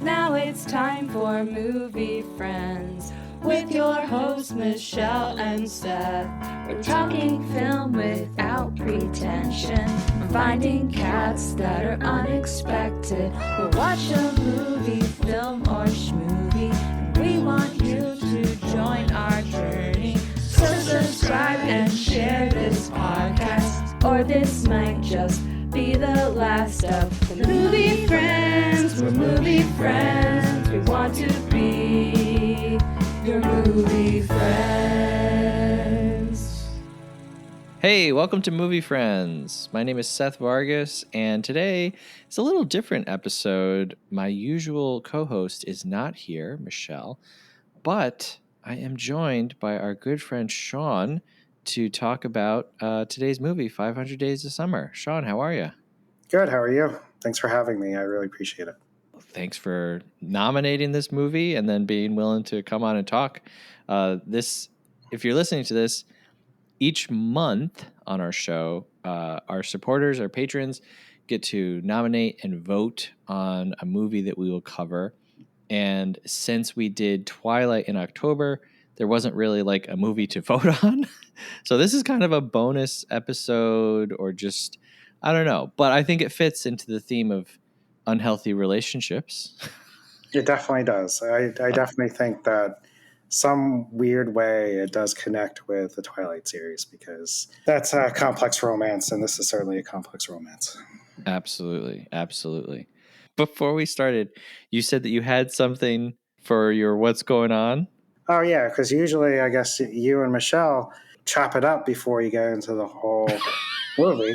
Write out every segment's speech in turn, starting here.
Now it's time for Movie Friends with your hosts Michelle and Seth. We're talking film without pretension. We're finding cats that are unexpected. We'll watch a movie, film, or schmovie, and we want you to join our journey. So subscribe and share this podcast, or this might just be the last of the Movie Friends. We're movie friends. We want to be your movie friends. Hey, welcome to Movie Friends. My name is Seth Vargas, and today it's a little different episode. My usual co-host is not here, Michelle, but I am joined by our good friend Sean to talk about today's movie, 500 Days of Summer. Sean, how are you? Good. How are you? Thanks for having me. I really appreciate it. Thanks for nominating this movie and then being willing to come on and talk. If you're listening to this, each month on our show, our supporters, our patrons, get to nominate and vote on a movie that we will cover. And since we did Twilight in October, there wasn't really like a movie to vote on. So this is kind of a bonus episode, or just, I don't know. But I think it fits into the theme of unhealthy relationships. It definitely does. I definitely think that some weird way it does connect with the Twilight series, because that's a complex romance, and this is certainly a complex romance. Absolutely. Absolutely. Before we started, you said that you had something for your What's Going On? Oh, yeah, because usually I guess you and Michelle chop it up before you get into the whole movie.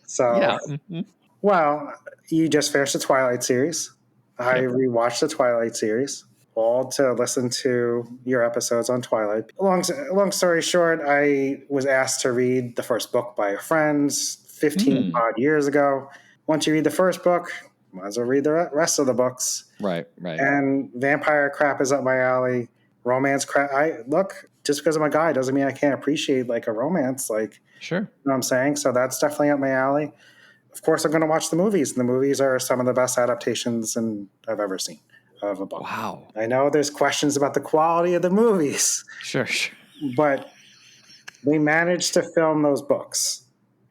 So, Yeah. well, you just finished the Twilight series. I rewatched the Twilight series, all to listen to your episodes on Twilight. Long story short, I was asked to read the first book by a friend 15 odd years ago. Once you read the first book, might as well read the rest of the books. Right. And vampire crap is up my alley. Romance crap. Just because I'm a guy doesn't mean I can't appreciate like a romance. Like, Sure. you know what I'm saying? So that's definitely up my alley. Of course, I'm going to watch the movies. And the movies are some of the best adaptations I've ever seen of a book. Wow. I know there's questions about the quality of the movies. Sure. But they managed to film those books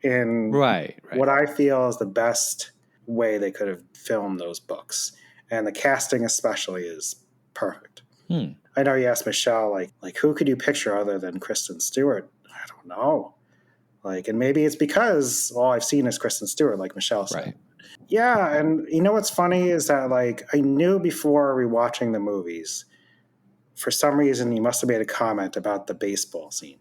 in what I feel is the best way they could have filmed those books. And the casting especially is perfect. I know you asked Michelle, like who could you picture other than Kristen Stewart? I don't know. And maybe it's because all I've seen is Kristen Stewart, like Michelle said. Right. Yeah, and you know what's funny is that I knew before rewatching the movies, for some reason you must have made a comment about the baseball scene.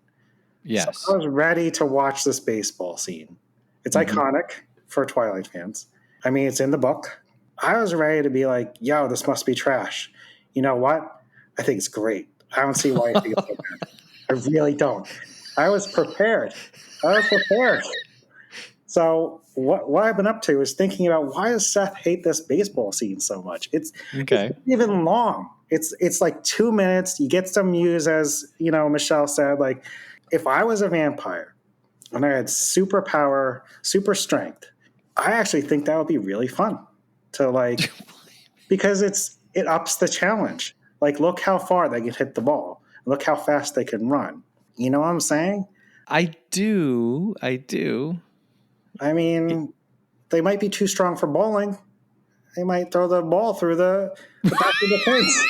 Yes. So I was ready to watch this baseball scene. It's iconic for Twilight fans. I mean, it's in the book. I was ready to be like, yo, this must be trash. You know what? I think it's great. I don't see why you think it's so bad. I really don't. I was prepared. So what I've been up to is thinking about, why does Seth hate this baseball scene so much? It's even long. It's like 2 minutes. You get some news, as you know, Michelle said. Like, if I was a vampire and I had superpower, super strength, I actually think that would be really fun to because it ups the challenge. Like, look how far they can hit the ball. Look how fast they can run. You know what I'm saying? I do. I mean, they might be too strong for bowling. They might throw the ball through the back of the fence.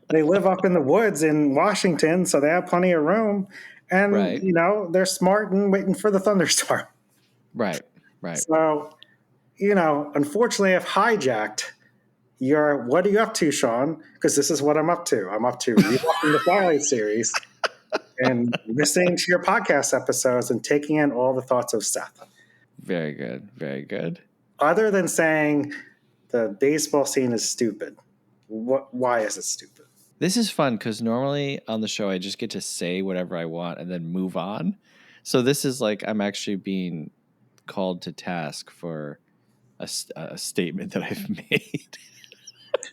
They live up in the woods in Washington, so they have plenty of room. And, you know, they're smart and waiting for the thunderstorm. Right. So, you know, unfortunately, I've hijacked what are you up to, Sean? Because this is what I'm up to. I'm up to rewatching the Twilight series and listening to your podcast episodes and taking in all the thoughts of Seth. Very good. Other than saying the baseball scene is stupid, why is it stupid? This is fun because normally on the show I just get to say whatever I want and then move on. So this is like I'm actually being called to task for a statement that I've made.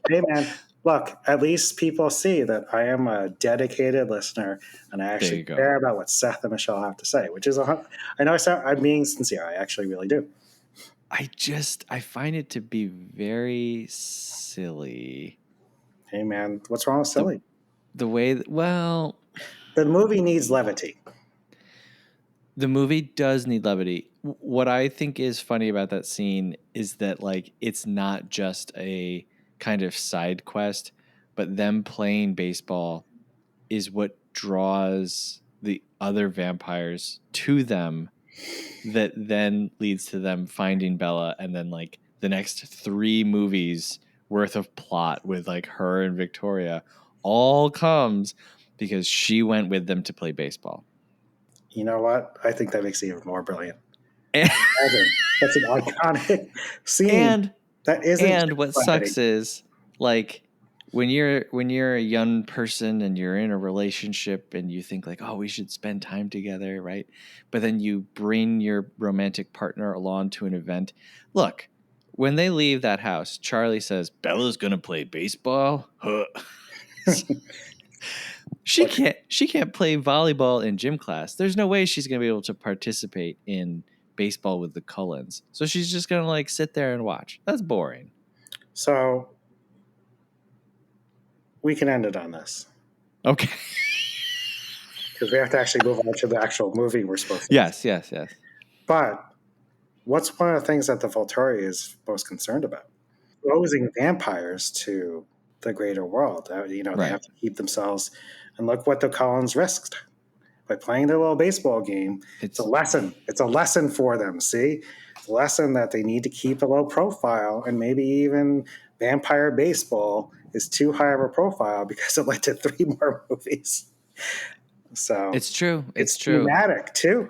Hey, man, look, at least people see that I am a dedicated listener and I actually care about what Seth and Michelle have to say, which is, I know I'm being sincere. I actually really do. I find it to be very silly. Hey, man, what's wrong with silly? The way, well, the movie needs levity. The movie does need levity. What I think is funny about that scene is that, like, it's not just a kind of side quest, but them playing baseball is what draws the other vampires to them, that then leads to them finding Bella, and then, like, the next 3 movies worth of plot with, like, her and Victoria all comes because she went with them to play baseball. You know what? I think that makes it even more brilliant. That's an iconic scene. And what sucks is, like, when you're a young person and you're in a relationship and you think, like, oh, we should spend time together, right? But then you bring your romantic partner along to an event. Look, when they leave that house, Charlie says, Bella's gonna play baseball. She can't play volleyball in gym class. There's no way she's gonna be able to participate in baseball with the Cullens. So she's just gonna, like, sit there and watch. That's boring. So we can end it on this. Okay. Because we have to actually move on to the actual movie we're supposed to. Yes. But what's one of the things that the Volturi is most concerned about? Exposing vampires to the greater world. They have to keep themselves. And look what the Cullens risked by playing their little baseball game. It's a lesson. It's a lesson for them. See, it's a lesson that they need to keep a low profile, and maybe even vampire baseball is too high of a profile because it led to 3 more movies. So it's true. It's true. Thematic too.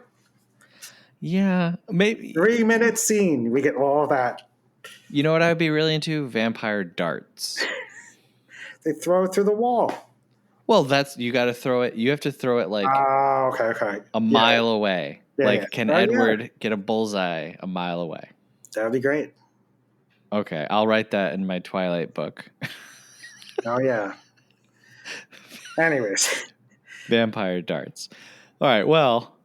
Yeah, maybe 3-minute scene. We get all that. You know what I would be really into? Vampire darts. They throw it through the wall. Well, you got to throw it. You have to throw it, like, okay. a mile away. Yeah, can Edward get a bullseye a mile away? That would be great. Okay, I'll write that in my Twilight book. Oh, yeah. Anyways. Vampire darts. All right, well,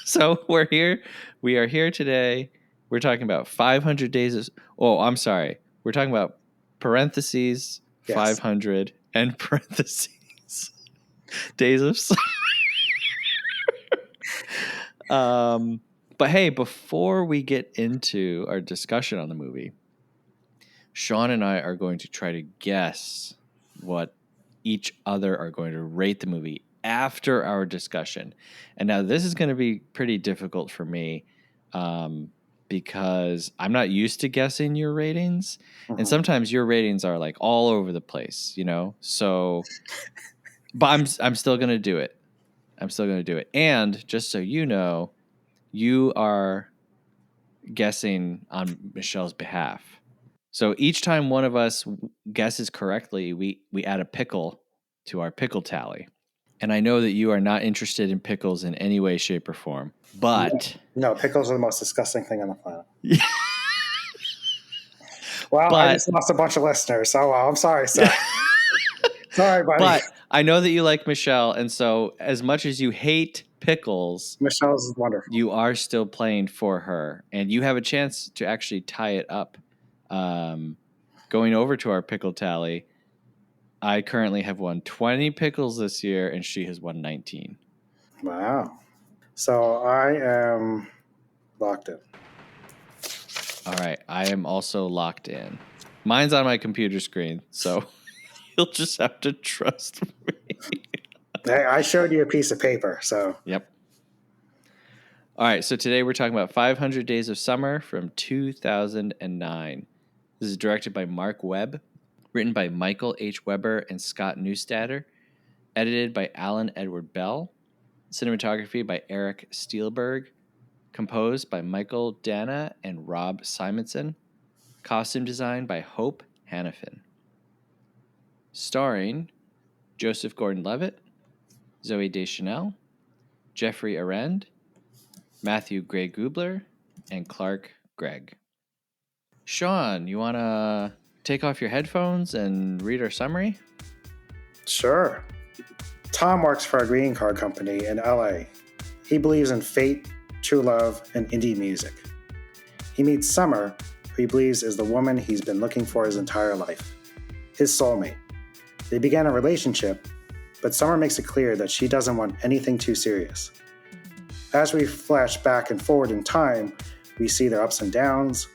so we're here. We are here today. We're talking about 500 days of... Oh, I'm sorry. We're talking about parentheses, yes. 500, and parentheses, days of summer. But hey, before we get into our discussion on the movie, Sean and I are going to try to guess what each other are going to rate the movie after our discussion. And now this is going to be pretty difficult for me because I'm not used to guessing your ratings. And sometimes your ratings are, like, all over the place, you know? So, but I'm still going to do it. And just so you know, you are guessing on Michelle's behalf. So each time one of us guesses correctly, we add a pickle to our pickle tally. And I know that you are not interested in pickles in any way, shape, or form. But no, pickles are the most disgusting thing on the planet. Well, I just lost a bunch of listeners. So I'm sorry, Seth. Sorry, buddy. But I know that you like Michelle, and so as much as you hate pickles, Michelle's wonderful. You are still playing for her, and you have a chance to actually tie it up. Going over to our pickle tally, I currently have won 20 pickles this year, and she has won 19. Wow. So I am locked in. All right. I am also locked in. Mine's on my computer screen, so you'll just have to trust me. Hey, I showed you a piece of paper, so. Yep. All right. So today we're talking about 500 Days of Summer from 2009. This is directed by Marc Webb, written by Michael H. Weber and Scott Neustadter, edited by Alan Edward Bell, cinematography by Eric Steelberg, composed by Michael Dana and Rob Simonson, costume design by Hope Hannafin. Starring Joseph Gordon-Levitt, Zooey Deschanel, Jeffrey Arend, Matthew Gray Gubler, and Clark Gregg. Sean, you want to take off your headphones and read our summary? Sure. Tom works for a greeting card company in LA. He believes in fate, true love, and indie music. He meets Summer, who he believes is the woman he's been looking for his entire life, his soulmate. They begin a relationship, but Summer makes it clear that she doesn't want anything too serious. As we flash back and forward in time, we see their ups and downs,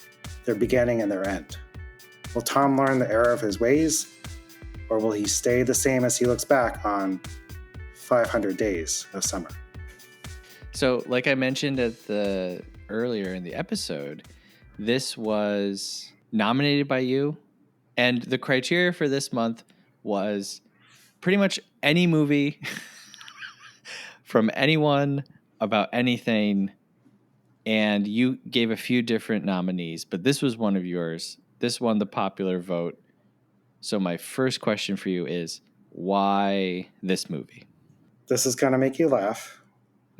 their beginning and their end. Will Tom learn the error of his ways, or will he stay the same as he looks back on 500 Days of Summer? So, like I mentioned earlier in the episode, this was nominated by you, and the criteria for this month was pretty much any movie from anyone about anything, and you gave a few different nominees, but this was one of yours. This won the popular vote. So my first question for you is, why this movie? This is going to make you laugh,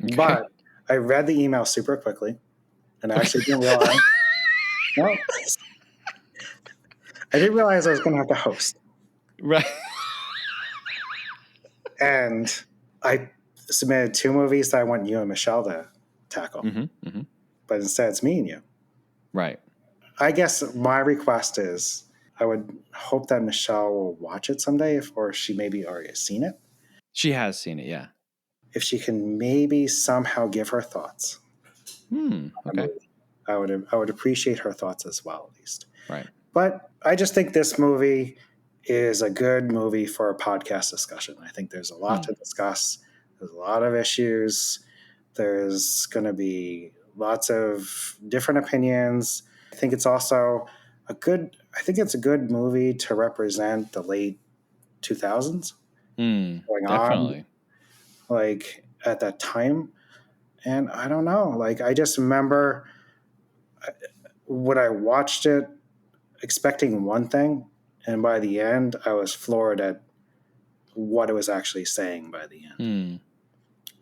Okay. but I read the email super quickly, and I actually didn't realize. No, I didn't realize I was going to have to host. Right. And I submitted 2 movies that I want you and Michelle to tackle. But instead it's me and you. Right. I guess my request is I would hope that Michelle will watch it someday, or she maybe already has seen it. She has seen it, yeah. If she can maybe somehow give her thoughts. Okay. I would appreciate her thoughts as well, at least. Right. But I just think this movie is a good movie for a podcast discussion. I think there's a lot to discuss. There's a lot of issues. There's going to be lots of different opinions. I think it's also a good movie to represent the late 2000s going definitely. on, like at that time. And I don't know, like I just remember when I watched it expecting one thing, and by the end I was floored at what it was actually saying by the end.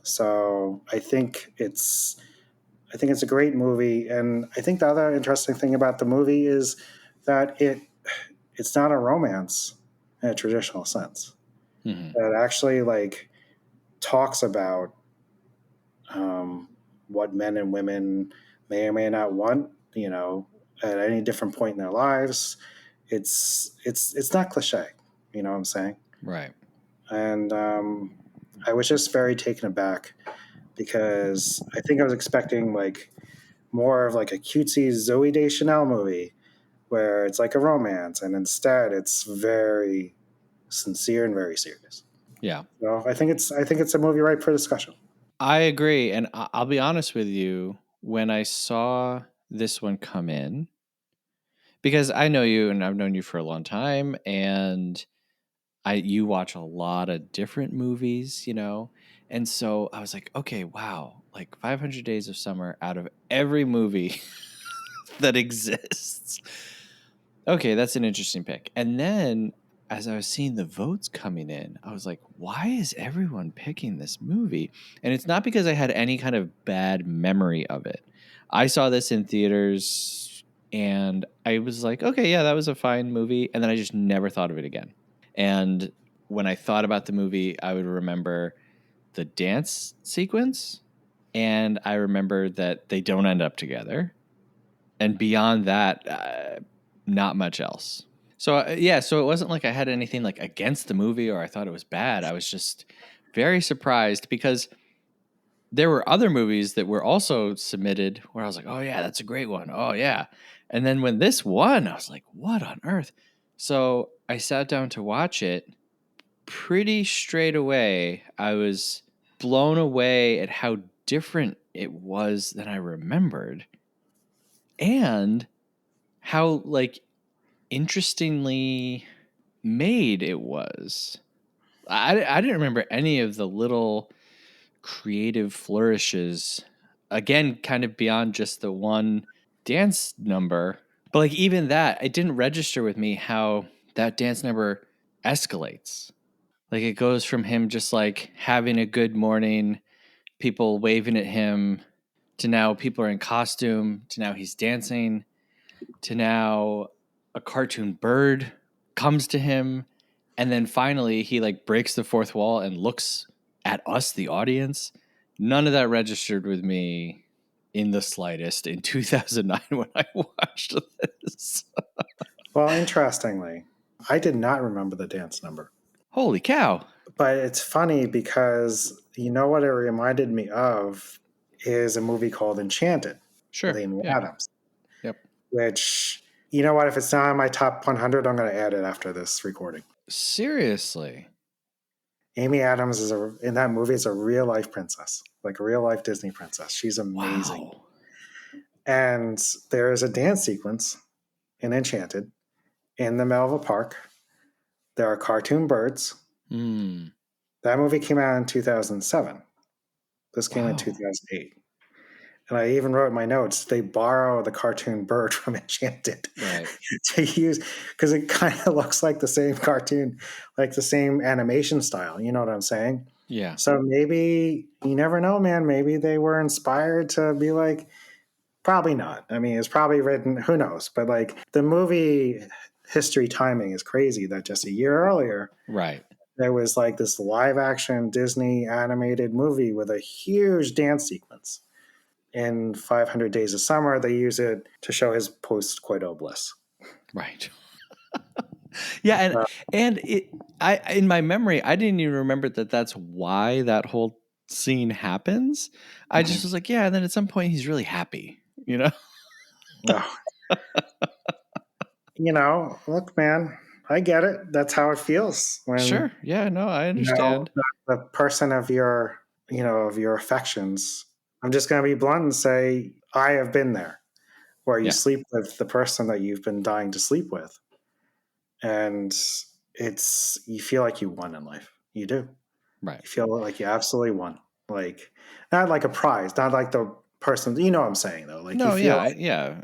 So I think it's a great movie, and I think the other interesting thing about the movie is that it's not a romance in a traditional sense. It actually like talks about what men and women may or may not want, at any different point in their lives. It's not cliche, you know what I'm saying? Right. And I was just very taken aback because I think I was expecting like more of like a cutesy Zooey Deschanel movie where it's like a romance, and instead it's very sincere and very serious. Yeah. So I think it's a movie ripe for discussion. I agree, and I'll be honest with you. When I saw this one come in, because I know you and I've known you for a long time, and you watch a lot of different movies, and so I was like, okay, wow, like 500 Days of Summer out of every movie that exists. Okay, that's an interesting pick. And then as I was seeing the votes coming in, I was like, why is everyone picking this movie? And it's not because I had any kind of bad memory of it. I saw this in theaters and I was like, okay, yeah, that was a fine movie. And then I just never thought of it again. And when I thought about the movie, I would remember the dance sequence, and I remember that they don't end up together. And beyond that, not much else. So, so it wasn't like I had anything like against the movie or I thought it was bad. I was just very surprised because there were other movies that were also submitted where I was like, oh, yeah, that's a great one. Oh, yeah. And then when this won, I was like, what on earth? So I sat down to watch it. Pretty straight away, I was blown away at how different it was than I remembered. And how, like, interestingly made it was. I didn't remember any of the little creative flourishes. Again, kind of beyond just the one dance number. But like even that, it didn't register with me how that dance number escalates. Like it goes from him just like having a good morning, people waving at him, to now people are in costume, to now he's dancing, to now a cartoon bird comes to him, and then finally he like breaks the fourth wall and looks at us, the audience. None of that registered with me in the slightest in 2009 when I watched this. Well, interestingly, I did not remember the dance number. Holy cow. But it's funny because you know what it reminded me of is a movie called Enchanted Sure. with Amy Yeah. Adams. Yep. Which, you know what, if it's not on my top 100, I'm going to add it after this recording. Seriously? Amy Adams in that movie is a real life princess, like a real life Disney princess. She's amazing. Wow. And there is a dance sequence in Enchanted in the middle of a park. There are cartoon birds. Mm. That movie came out in 2007. This came in 2008. And I even wrote in my notes, they borrow the cartoon bird from Enchanted to use, because it kind of looks like the same cartoon, like the same animation style. You know what I'm saying? Yeah. So maybe, you never know, man. Maybe they were inspired to be like, probably not. I mean, it's probably written, who knows? But like the movie history timing is crazy that just a year earlier, right, there was like this live action Disney animated movie with a huge dance sequence. In 500 Days of Summer, they use it to show his post-coital bliss. Right. Yeah, and in my memory, I didn't even remember that that's why that whole scene happens. I just was like, yeah, and then at some point he's really happy, you know? Oh. You know, look, man, I get it. That's how it feels. When, sure. Yeah, no, I understand. You know, the person of your, of your affections, I'm just going to be blunt and say, I have been there, where you sleep with the person that you've been dying to sleep with. And you feel like you won in life. You do. Right. You feel like you absolutely won. Like, not like a prize, not like the person, you know what I'm saying, though. Like, no, you feel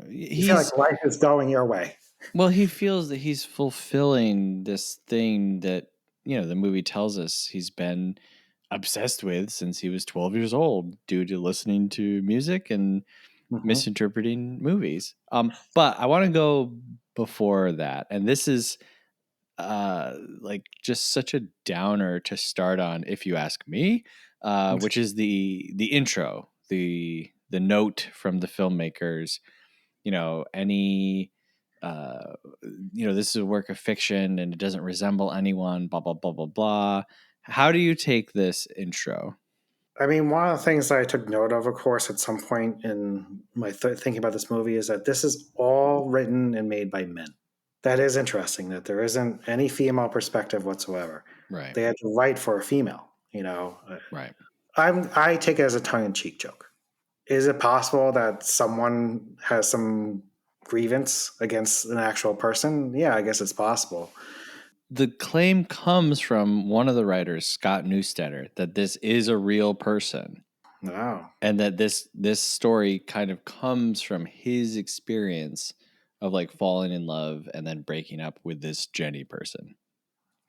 you feel like life is going your way. Well, he feels that he's fulfilling this thing that, the movie tells us he's been obsessed with since he was 12 years old due to listening to music and misinterpreting movies. But I want to go before that. And this is like just such a downer to start on, if you ask me, which is the intro, the note from the filmmakers, any this is a work of fiction and it doesn't resemble anyone, blah, blah, blah, blah, blah. How do you take this intro? I mean, one of the things that I took note of course, at some point in my thinking about this movie is that this is all written and made by men. That is interesting, that there isn't any female perspective whatsoever. Right. They had to write for a female, Right. I take it as a tongue-in-cheek joke. Is it possible that someone has some grievance against an actual person? Yeah, I guess it's possible. The claim comes from one of the writers, Scott Neustadter, that this is a real person. Wow. And that this story kind of comes from his experience of like falling in love and then breaking up with this Jenny person.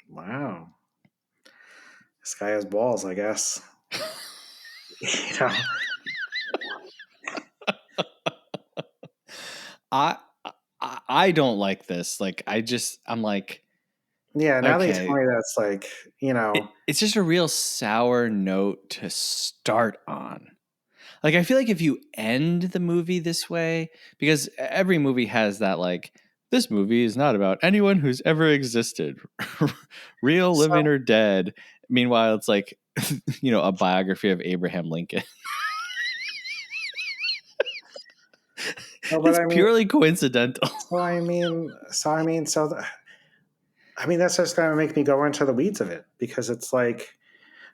Wow. This guy has balls, I guess. you know. I don't like this. Like I'm like, yeah, now that you tell me that's like, it's just a real sour note to start on. Like, I feel like if you end the movie this way, because every movie has that, like, this movie is not about anyone who's ever existed, real, living, or dead. Meanwhile, it's like, a biography of Abraham Lincoln. It's purely coincidental. That's just going to make me go into the weeds of it, because it's like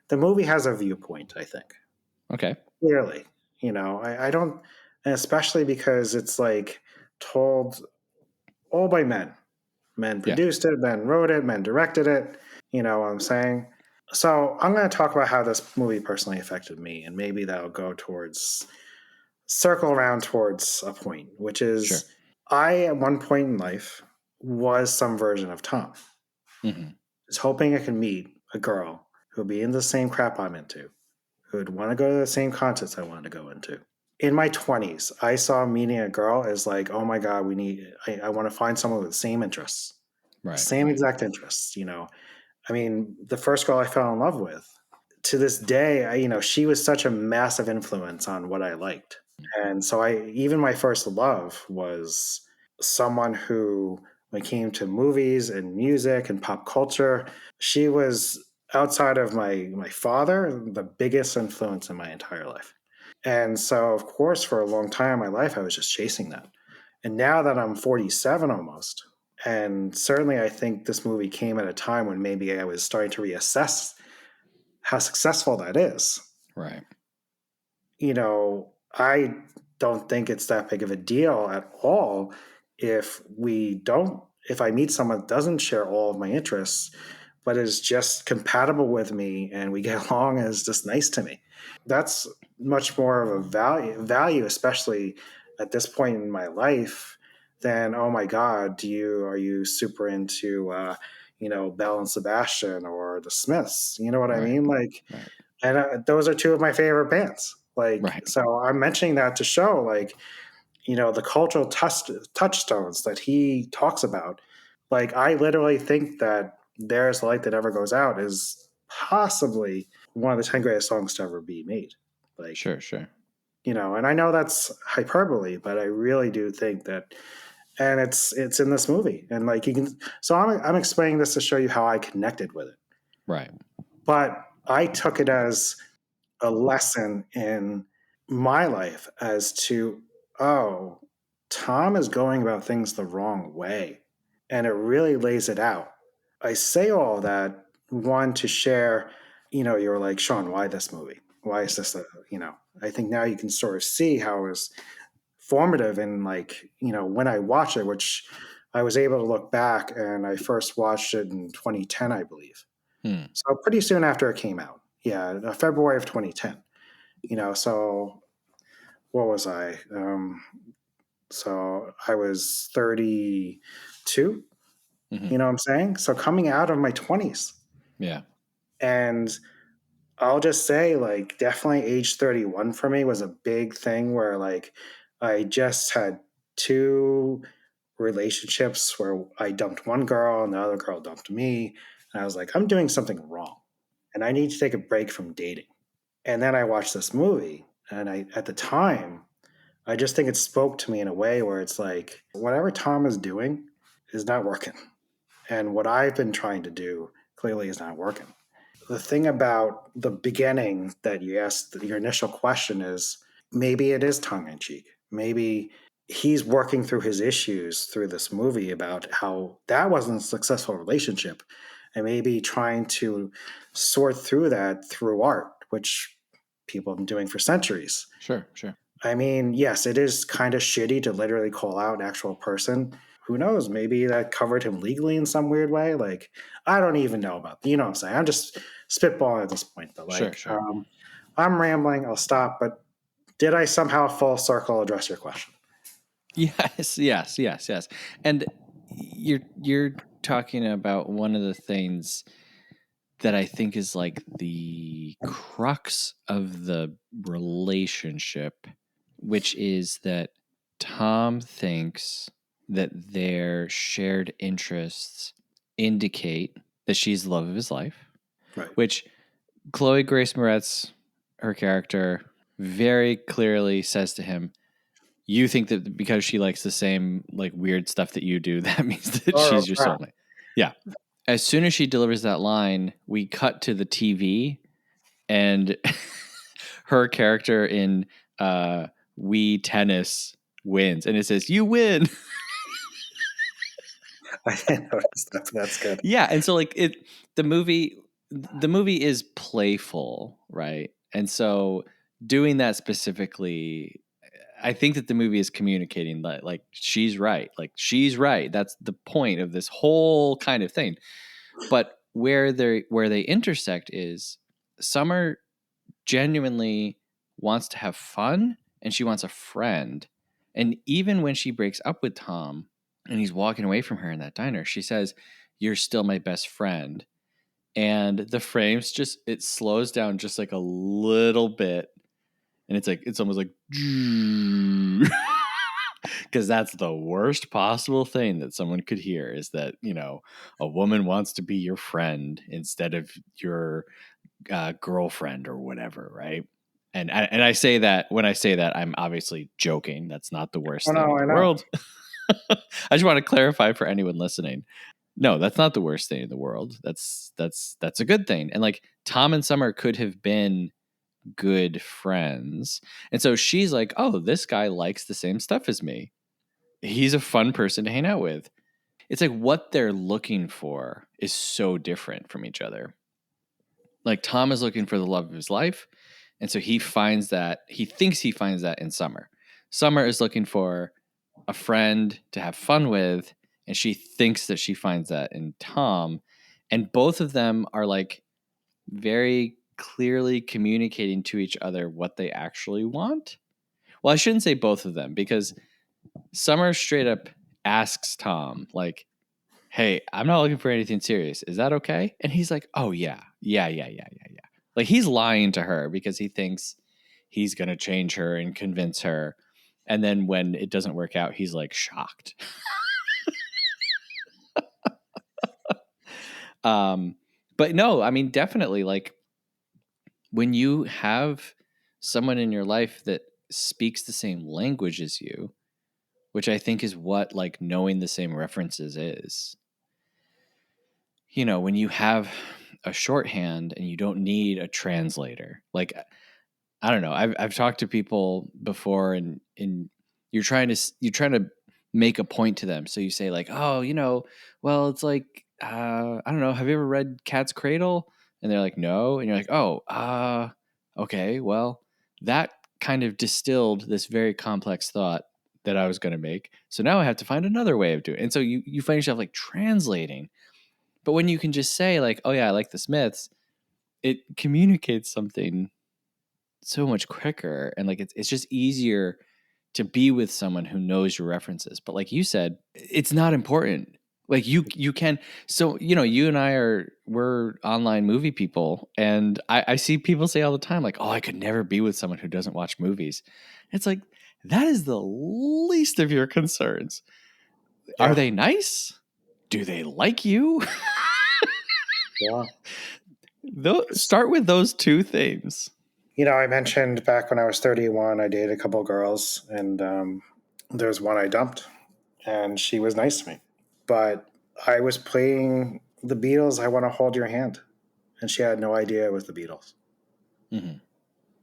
the movie has a viewpoint, I think. Okay. Clearly. I don't, and especially because it's like told all by men. Men produced it, men wrote it, men directed it. You know what I'm saying? So I'm going to talk about how this movie personally affected me, and maybe that'll go circle around towards a point, which is I, at one point in life, was some version of Tom. Mm-hmm. Just hoping I could meet a girl who would be into the same crap I'm into, who would want to go to the same concerts I wanted to go into. In my 20s, I saw meeting a girl as like, oh my God, I want to find someone with the same interests. Right. Same exact interests, I mean, the first girl I fell in love with, to this day, she was such a massive influence on what I liked. And so even my first love was someone who, when it came to movies and music and pop culture, she was, outside of my father, the biggest influence in my entire life. And so, of course, for a long time in my life, I was just chasing that. And now that I'm 47 almost, and certainly I think this movie came at a time when maybe I was starting to reassess how successful that is. Right. I don't think it's that big of a deal at all if I meet someone that doesn't share all of my interests, but is just compatible with me and we get along and is just nice to me. That's much more of a value, especially at this point in my life, than, oh my God, are you super into Belle and Sebastian or the Smiths? You know what I Right. mean? Like, Right. and those are two of my favorite bands. Right. So I'm mentioning that to show, the cultural touchstones that he talks about. Like, I literally think that There's Light That Never Goes Out is possibly one of the 10 greatest songs to ever be made. Sure. Sure. And I know that's hyperbole, but I really do think that, and it's in this movie. And like, you can, so I'm explaining this to show you how I connected with it. Right. But I took it as a lesson in my life as to, oh, Tom is going about things the wrong way. And it really lays it out. I say all that, one, to share, you're like, Sean, why this movie? Why is this, I think now you can sort of see how it was formative in, when I watched it, which I was able to look back, and I first watched it in 2010, I believe. So pretty soon after it came out. Yeah, February of 2010. So what was I? So I was 32. Mm-hmm. You know what I'm saying? So coming out of my 20s. Yeah. And I'll just say, definitely age 31 for me was a big thing where, I just had two relationships where I dumped one girl and the other girl dumped me. And I was like, I'm doing something wrong and I need to take a break from dating. And then I watched this movie, and at the time, I just think it spoke to me in a way where it's like, whatever Tom is doing is not working. And what I've been trying to do clearly is not working. The thing about the beginning that you asked, your initial question is, maybe it is tongue in cheek. Maybe he's working through his issues through this movie about how that wasn't a successful relationship, and maybe trying to sort through that through art, which people have been doing for centuries. Sure. Sure. I mean, yes, it is kind of shitty to literally call out an actual person. Who knows? Maybe that covered him legally in some weird way. Like, I don't even know about, what I'm saying? I'm just spitballing at this point. But Sure. Sure. I'm rambling. I'll stop. But did I somehow full circle address your question? Yes. And you're talking about one of the things that I think is like the crux of the relationship, which is that Tom thinks that their shared interests indicate that she's the love of his life, Right. which Chloe Grace Moretz, her character, very clearly says to him, you think that because she likes the same like weird stuff that you do, that means that she's your soulmate. Yeah. As soon as she delivers that line, we cut to the TV and her character in Wii Tennis wins. And it says, you win. I didn't notice that. That's good. Yeah. And so like the movie is playful, right? And so doing that specifically, I think that the movie is communicating that like she's right. Like she's right. That's the point of this whole kind of thing. But where they intersect is Summer genuinely wants to have fun and she wants a friend. And even when she breaks up with Tom and he's walking away from her in that diner, she says, "You're still my best friend." And the frames it slows down just like a little bit. And it's almost like because that's the worst possible thing that someone could hear is that, a woman wants to be your friend instead of your girlfriend or whatever, right? And I say that, when I say that, I'm obviously joking. That's not the worst thing in I the know. world. I just want to clarify for anyone listening. No, that's not the worst thing in the world. That's a good thing. And like Tom and Summer could have been good friends. And so she's like, oh, this guy likes the same stuff as me. He's a fun person to hang out with. It's like what they're looking for is so different from each other. Like Tom is looking for the love of his life. And so he finds that, he thinks he finds that in Summer. Summer is looking for a friend to have fun with. And she thinks that she finds that in Tom. And both of them are like very clearly communicating to each other what they actually want. Well, I shouldn't say both of them, because Summer straight up asks Tom, like, hey, I'm not looking for anything serious. Is that okay? And he's like, oh, yeah. Like he's lying to her because he thinks he's going to change her and convince her. And then when it doesn't work out, he's like shocked. But no, I mean, definitely, like when you have someone in your life that speaks the same language as you, which I think is what like knowing the same references is. You know, when you have a shorthand and you don't need a translator, like, I don't know. I've talked to people before, and you're trying to make a point to them. So you say like, oh, well, it's like, I don't know. Have you ever read Cat's Cradle? And they're like, no. And you're like, oh, okay. Well, that kind of distilled this very complex thought that I was going to make. So now I have to find another way of doing it. And so you find yourself like translating. But when you can just say like, oh yeah, I like the Smiths, it communicates something so much quicker, and like it's just easier to be with someone who knows your references. But like you said, it's not important. Like you can, so you and we're online movie people, and I see people say all the time like, oh, I could never be with someone who doesn't watch movies. It's like, that is the least of your concerns. Yeah. Are they nice? Do they like you? Yeah. Start with those two things. I mentioned back when I was 31, I dated a couple of girls, and there's one I dumped, and she was nice to me. But I was playing the Beatles, I Want to Hold Your Hand, and she had no idea it was the Beatles. Mm-hmm.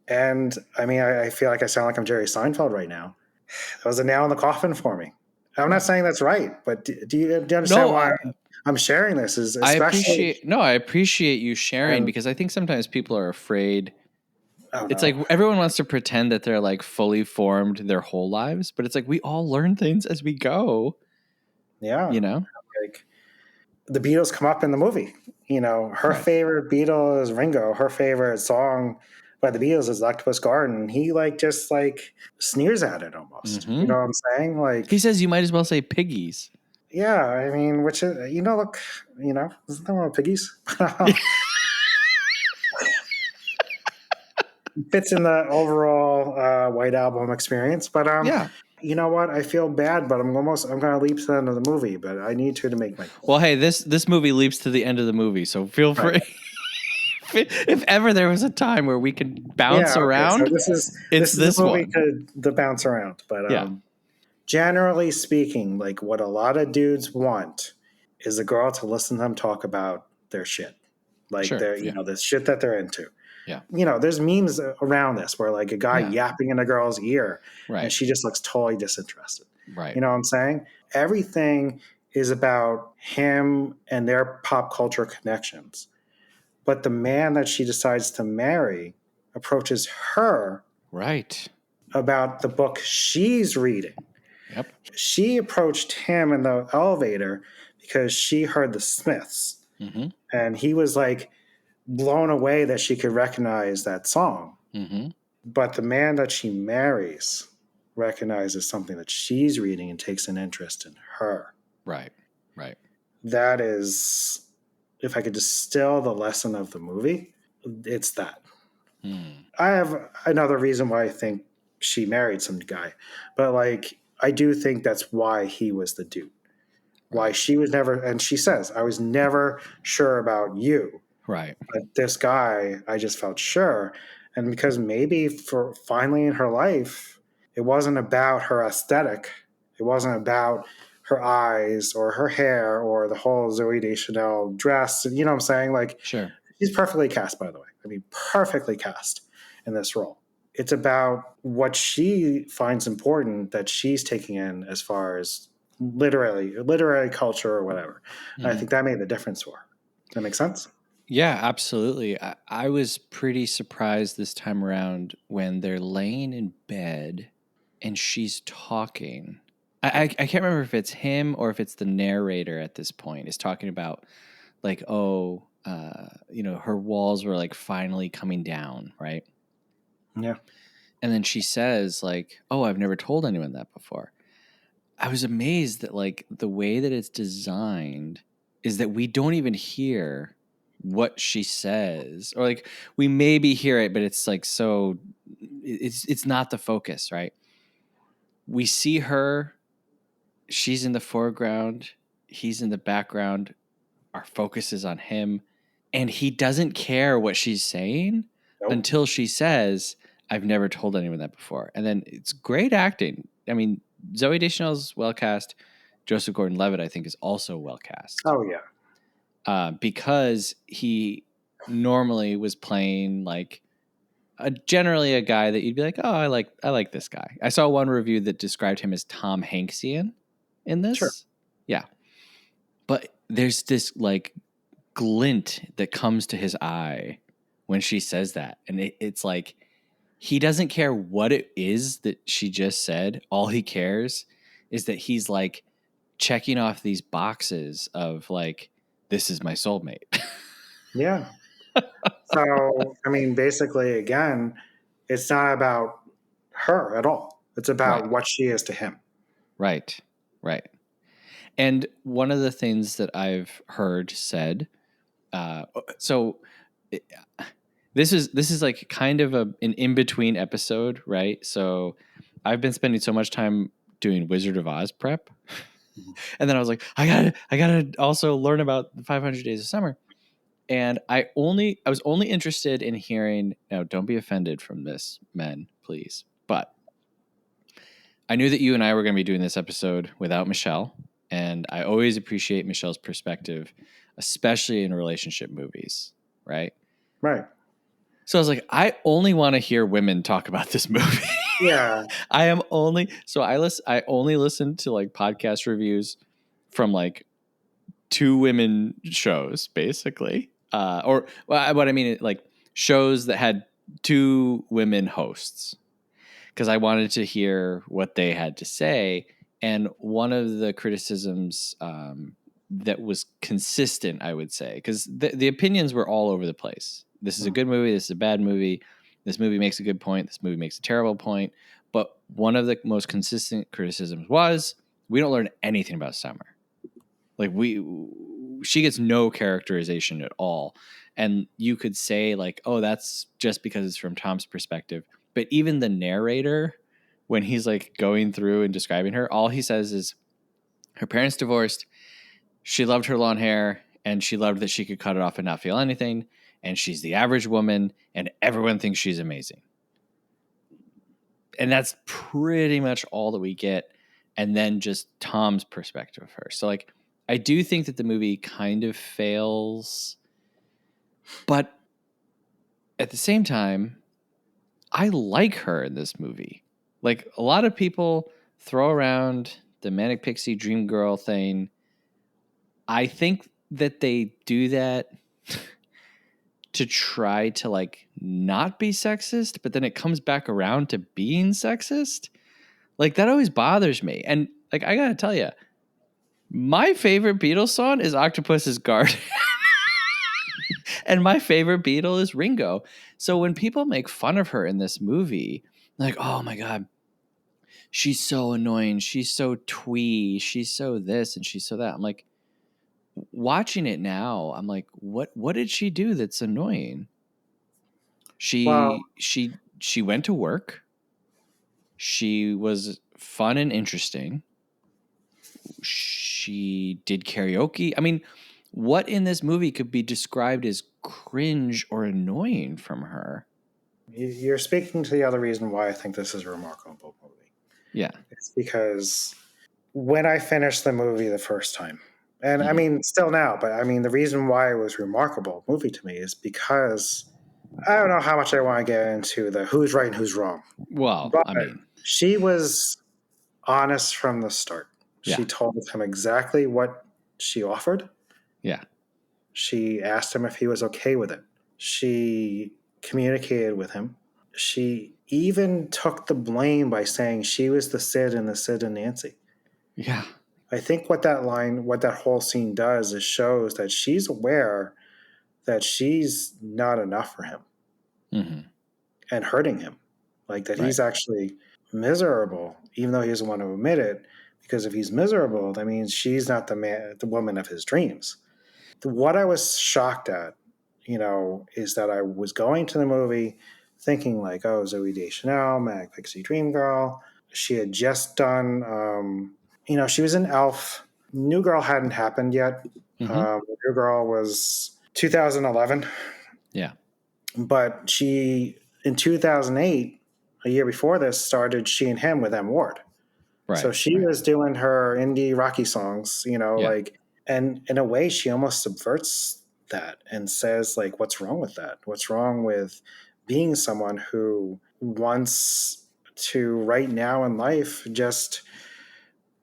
And I mean, I feel like I sound like I'm Jerry Seinfeld right now. That was a nail in the coffin for me. I'm not saying that's right, but do you understand why I'm sharing this? Is especially I appreciate you sharing, because I think sometimes people are afraid. It's like everyone wants to pretend that they're like fully formed their whole lives, but it's like we all learn things as we go. Yeah. Like the Beatles come up in the movie. Her favorite Beatle is Ringo. Her favorite song by the Beatles is Octopus Garden. He just sneers at it almost. Mm-hmm. You know what I'm saying? Like he says you might as well say piggies. Yeah, I mean, which is, look, isn't that one of piggies? Fits in the overall White Album experience, but yeah. You know what? I feel bad, but I'm going to leap to the end of the movie, but I need to make my point. Well, hey, this movie leaps to the end of the movie, so feel free. If ever there was a time where we could bounce around, so this is a movie to bounce around. But generally speaking, like what a lot of dudes want is a girl to listen to them talk about their shit, like the shit that they're into. Yeah. There's memes around this where like a guy yapping in a girl's ear and she just looks totally disinterested. Right. You know what I'm saying? Everything is about him and their pop culture connections. But the man that she decides to marry approaches her about the book she's reading. Yep. She approached him in the elevator because she heard the Smiths. Mm-hmm. And he was like blown away that she could recognize that song. Mm-hmm. But the man that she marries recognizes something that she's reading and takes an interest in her. Right. That is, if I could distill the lesson of the movie, it's that. I have another reason why I think she married some guy, but like I do think that's why he was the dude. Why she was never, and she says, I was never sure about you. Right. But this guy, I just felt sure. And because maybe for finally in her life, it wasn't about her aesthetic. It wasn't about her eyes or her hair or the whole Zooey Deschanel dress. You know what I'm saying? Like, Sure. she's perfectly cast, by the way. I mean, perfectly cast in this role. It's about what she finds important that she's taking in as far as literary culture or whatever. And I think that made the difference for her. Does that make sense? Yeah, absolutely. I was pretty surprised this time around when they're laying in bed and she's talking. I can't remember if it's him or if it's the narrator at this point is talking about like, her walls were like finally coming down, right? Yeah. And then she says like, oh, I've never told anyone that before. I was amazed that like the way that it's designed is that we don't even hear what she says, or like we maybe hear it, but it's like so it's not the focus, right? We see her, she's in the foreground, he's in the background, our focus is on him, and he doesn't care what she's saying until she says, I've never told anyone that before. And then it's great acting. I mean, Zooey Deschanel's well cast. Joseph Gordon-Levitt, I think, is also well cast. Oh, yeah. Because he normally was playing like generally a guy that you'd be like, oh, I like this guy. I saw one review that described him as Tom Hanksian in this. Sure. Yeah. But there's this like glint that comes to his eye when she says that. And it's like, he doesn't care what it is that she just said. All he cares is that he's like checking off these boxes of like, this is my soulmate. Yeah. So, I mean, basically, again, it's not about her at all. It's about what she is to him. Right. Right. And one of the things that I've heard said, this is like kind of an in-between episode, right? So I've been spending so much time doing Wizard of Oz prep. And then I was like, I gotta also learn about the 500 Days of Summer. And I was only interested in hearing, now don't be offended from this, men, please. But I knew that you and I were going to be doing this episode without Michelle. And I always appreciate Michelle's perspective, especially in relationship movies, right? Right. So I was like, I only want to hear women talk about this movie. Yeah. I only listen to like podcast reviews from like two women shows, basically. What I mean, like shows that had two women hosts, because I wanted to hear what they had to say. And one of the criticisms that was consistent, I would say, because the opinions were all over the place. This is a good movie. This is a bad movie. This movie makes a good point. This movie makes a terrible point. But one of the most consistent criticisms was, we don't learn anything about Summer. Like she gets no characterization at all. And you could say like, oh, that's just because it's from Tom's perspective. But even the narrator, when he's like going through and describing her, all he says is her parents divorced. She loved her long hair and she loved that she could cut it off and not feel anything. And she's the average woman and everyone thinks she's amazing. And that's pretty much all that we get. And then just Tom's perspective of her. So like, I do think that the movie kind of fails, but at the same time, I like her in this movie. Like a lot of people throw around the Manic Pixie Dream Girl thing. I think that they do that to try to like not be sexist, but then it comes back around to being sexist. Like that always bothers me. And like, I gotta tell you, my favorite Beatles song is Octopus's Garden. And my favorite Beatle is Ringo. So when people make fun of her in this movie, like, oh my God, she's so annoying. She's so twee. She's so this and she's so that. I'm like, watching it now, I'm like, what did she do that's annoying? She went to work. She was fun and interesting. She did karaoke. I mean, what in this movie could be described as cringe or annoying from her? you're speaking to the other reason why I think this is a remarkable movie. Yeah. It's because when I finished the movie the first time, and I mean, still now, but I mean, the reason why it was a remarkable movie to me is because I don't know how much I want to get into the who's right and who's wrong. Well, But I mean, she was honest from the start. Yeah. She told him exactly what she offered. yeah. She asked him if he was okay with it. She communicated with him. She even took the blame by saying she was the Sid and the Sid and Nancy. Yeah. I think what that whole scene does is shows that she's aware that she's not enough for him and hurting him. Like that he's actually miserable, even though he doesn't want to admit it. Because if he's miserable, that means she's not the woman of his dreams. What I was shocked at, is that I was going to the movie thinking like, oh, Zooey Deschanel, Mag Pixie Dream Girl. She had just done, she was in Elf. New Girl hadn't happened yet. New Girl was 2011. Yeah. But she, in 2008, a year before this, started She and Him with M. Ward. Right. So she was doing her indie rocky songs, and in a way she almost subverts that and says like, what's wrong with that? What's wrong with being someone who wants to right now in life just,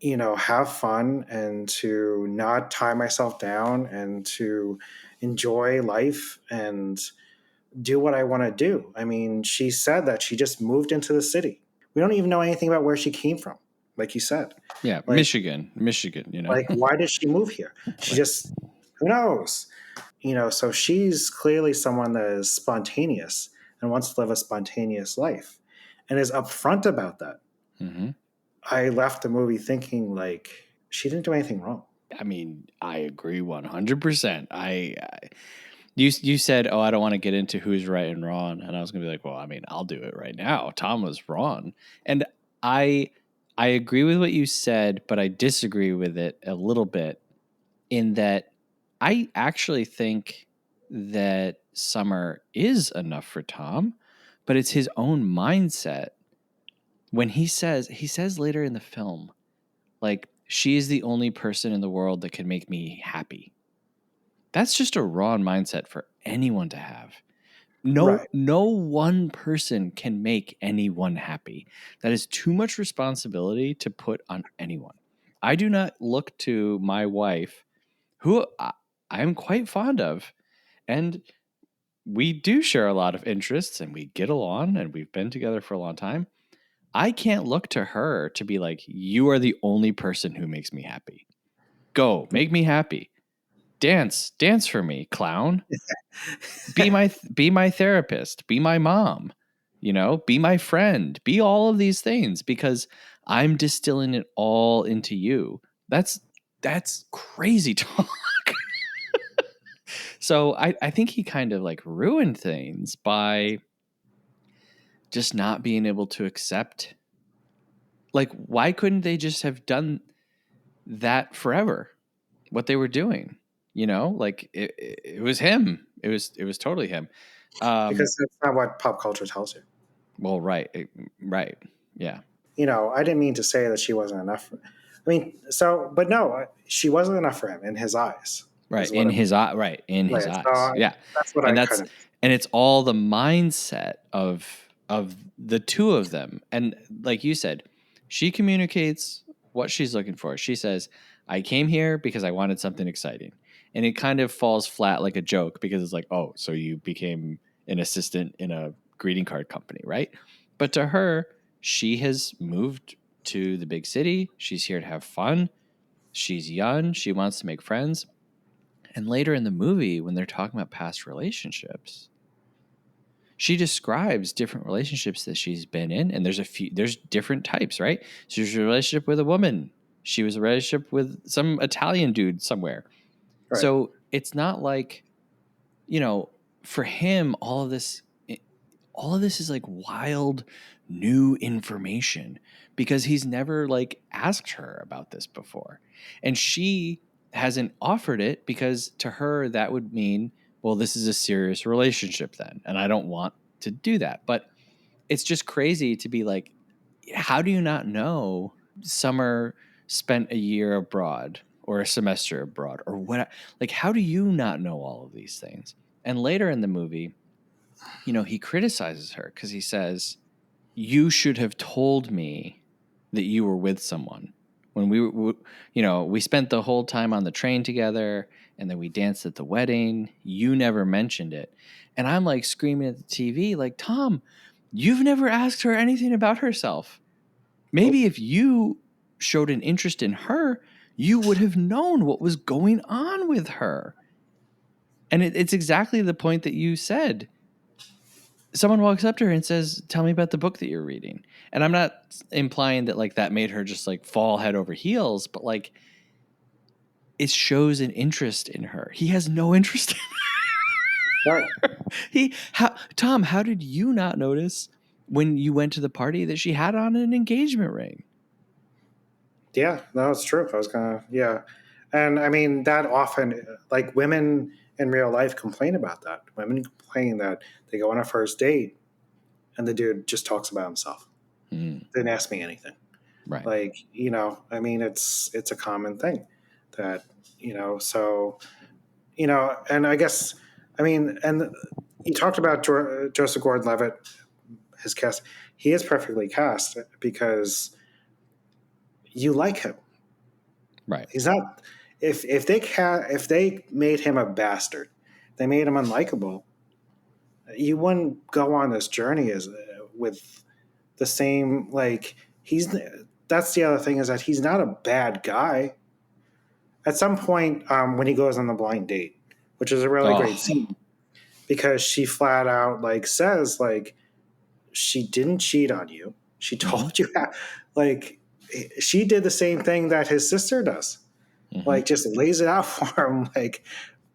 have fun and to not tie myself down and to enjoy life and do what I want to do. I mean, she said that she just moved into the city. We don't even know anything about where she came from, like you said. Yeah, like, Michigan, Like, why did she move here? She just, who knows? So she's clearly someone that is spontaneous and wants to live a spontaneous life and is upfront about that. I left the movie thinking like she didn't do anything wrong. I mean, I agree 100%. You said, "Oh, I don't want to get into who's right and wrong," and I was gonna be like, "Well, I mean, I'll do it right now. Tom was wrong," and I agree with what you said, but I disagree with it a little bit in that I actually think that Summer is enough for Tom, but it's his own mindset. When he says later in the film, like, she is the only person in the world that can make me happy. That's just a wrong mindset for anyone to have. No one person can make anyone happy. That is too much responsibility to put on anyone. I do not look to my wife, who I am quite fond of, and we do share a lot of interests and we get along and we've been together for a long time. I can't look to her to be like, you are the only person who makes me happy. Go, make me happy. Dance for me, clown. Be my therapist, be my mom, be my friend, be all of these things because I'm distilling it all into you. That's crazy talk. So I think he kind of like ruined things by just not being able to accept. Like, why couldn't they just have done that forever? What they were doing, like it was him. It was totally him. Because that's not what pop culture tells you. Well, right. Yeah. I didn't mean to say that she wasn't enough. But no, she wasn't enough for him in his eyes. Right. In his eye. Right. In his eyes. Yeah. That's what and it's all the mindset of the two of them. And like you said, she communicates what she's looking for. She says, I came here because I wanted something exciting. And it kind of falls flat like a joke because it's like, oh, so you became an assistant in a greeting card company, right? But to her, she has moved to the big city. She's here to have fun. She's young. She wants to make friends. And later in the movie, when they're talking about past relationships, she describes different relationships that she's been in. And there's different types, right? So there's a relationship with a woman. She was in a relationship with some Italian dude somewhere. Right. So it's not like, for him, all of this is like wild new information because he's never like asked her about this before. And she hasn't offered it because to her that would mean, well, this is a serious relationship then. And I don't want to do that. But it's just crazy to be like, how do you not know Summer spent a year abroad or a semester abroad or what? Like, how do you not know all of these things? And later in the movie, you know, he criticizes her because he says, you should have told me that you were with someone when we spent the whole time on the train together and then we danced at the wedding. You never mentioned it. And I'm like screaming at the TV, like, Tom, you've never asked her anything about herself. Maybe if you showed an interest in her, you would have known what was going on with her. And it's exactly the point that you said. Someone walks up to her and says, tell me about the book that you're reading. And I'm not implying that like that made her just like fall head over heels, but like it shows an interest in her. He has no interest in her. Right. Tom, how did you not notice when you went to the party that she had on an engagement ring? Yeah, no, it's true. Yeah. And I mean, that often, like women in real life complain about that. Women complain that they go on a first date and the dude just talks about himself. Didn't ask me anything. Right. Like, you know, I mean, it's a common thing that, you know, so, you know, and I guess, I mean, and you talked about Joseph Gordon-Levitt, his cast. He is perfectly cast because you like him. Right. He's not. If they made him a bastard, they made him unlikable. You wouldn't go on this journey with the same like he's. That's the other thing is that he's not a bad guy. At some point, when he goes on the blind date, which is a really great scene, because she flat out like says like she didn't cheat on you. She told you how, like she did the same thing that his sister does. Like just lays it out for him. Like,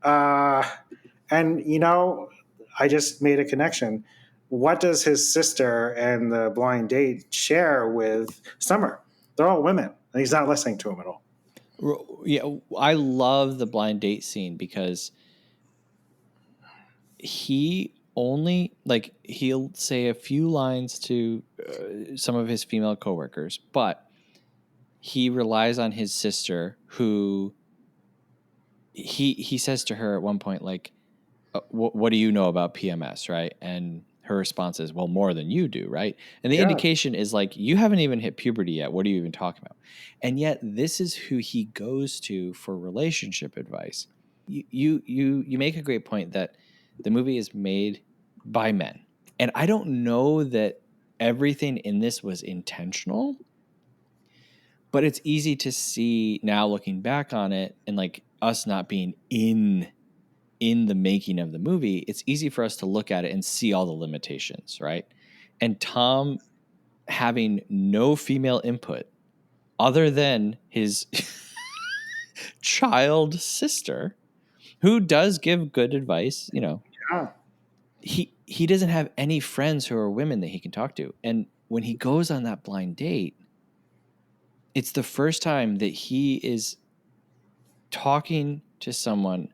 and you know, I just made a connection. What does his sister and the blind date share with Summer? They're all women, and he's not listening to them at all. Yeah, I love the blind date scene because he only like he'll say a few lines to some of his female coworkers, but he relies on his sister, who he says to her at one point like, "What do you know about PMS?" Right, and her response is, "Well, more than you do." Right, and the indication is like, "You haven't even hit puberty yet. What are you even talking about?" And yet, this is who he goes to for relationship advice. You make a great point that the movie is made by men. And I don't know that everything in this was intentional, but it's easy to see now looking back on it and like us not being in the making of the movie, it's easy for us to look at it and see all the limitations, right? And Tom having no female input other than his child sister, who does give good advice, you know. Yeah. He doesn't have any friends who are women that he can talk to. And when he goes on that blind date, it's the first time that he is talking to someone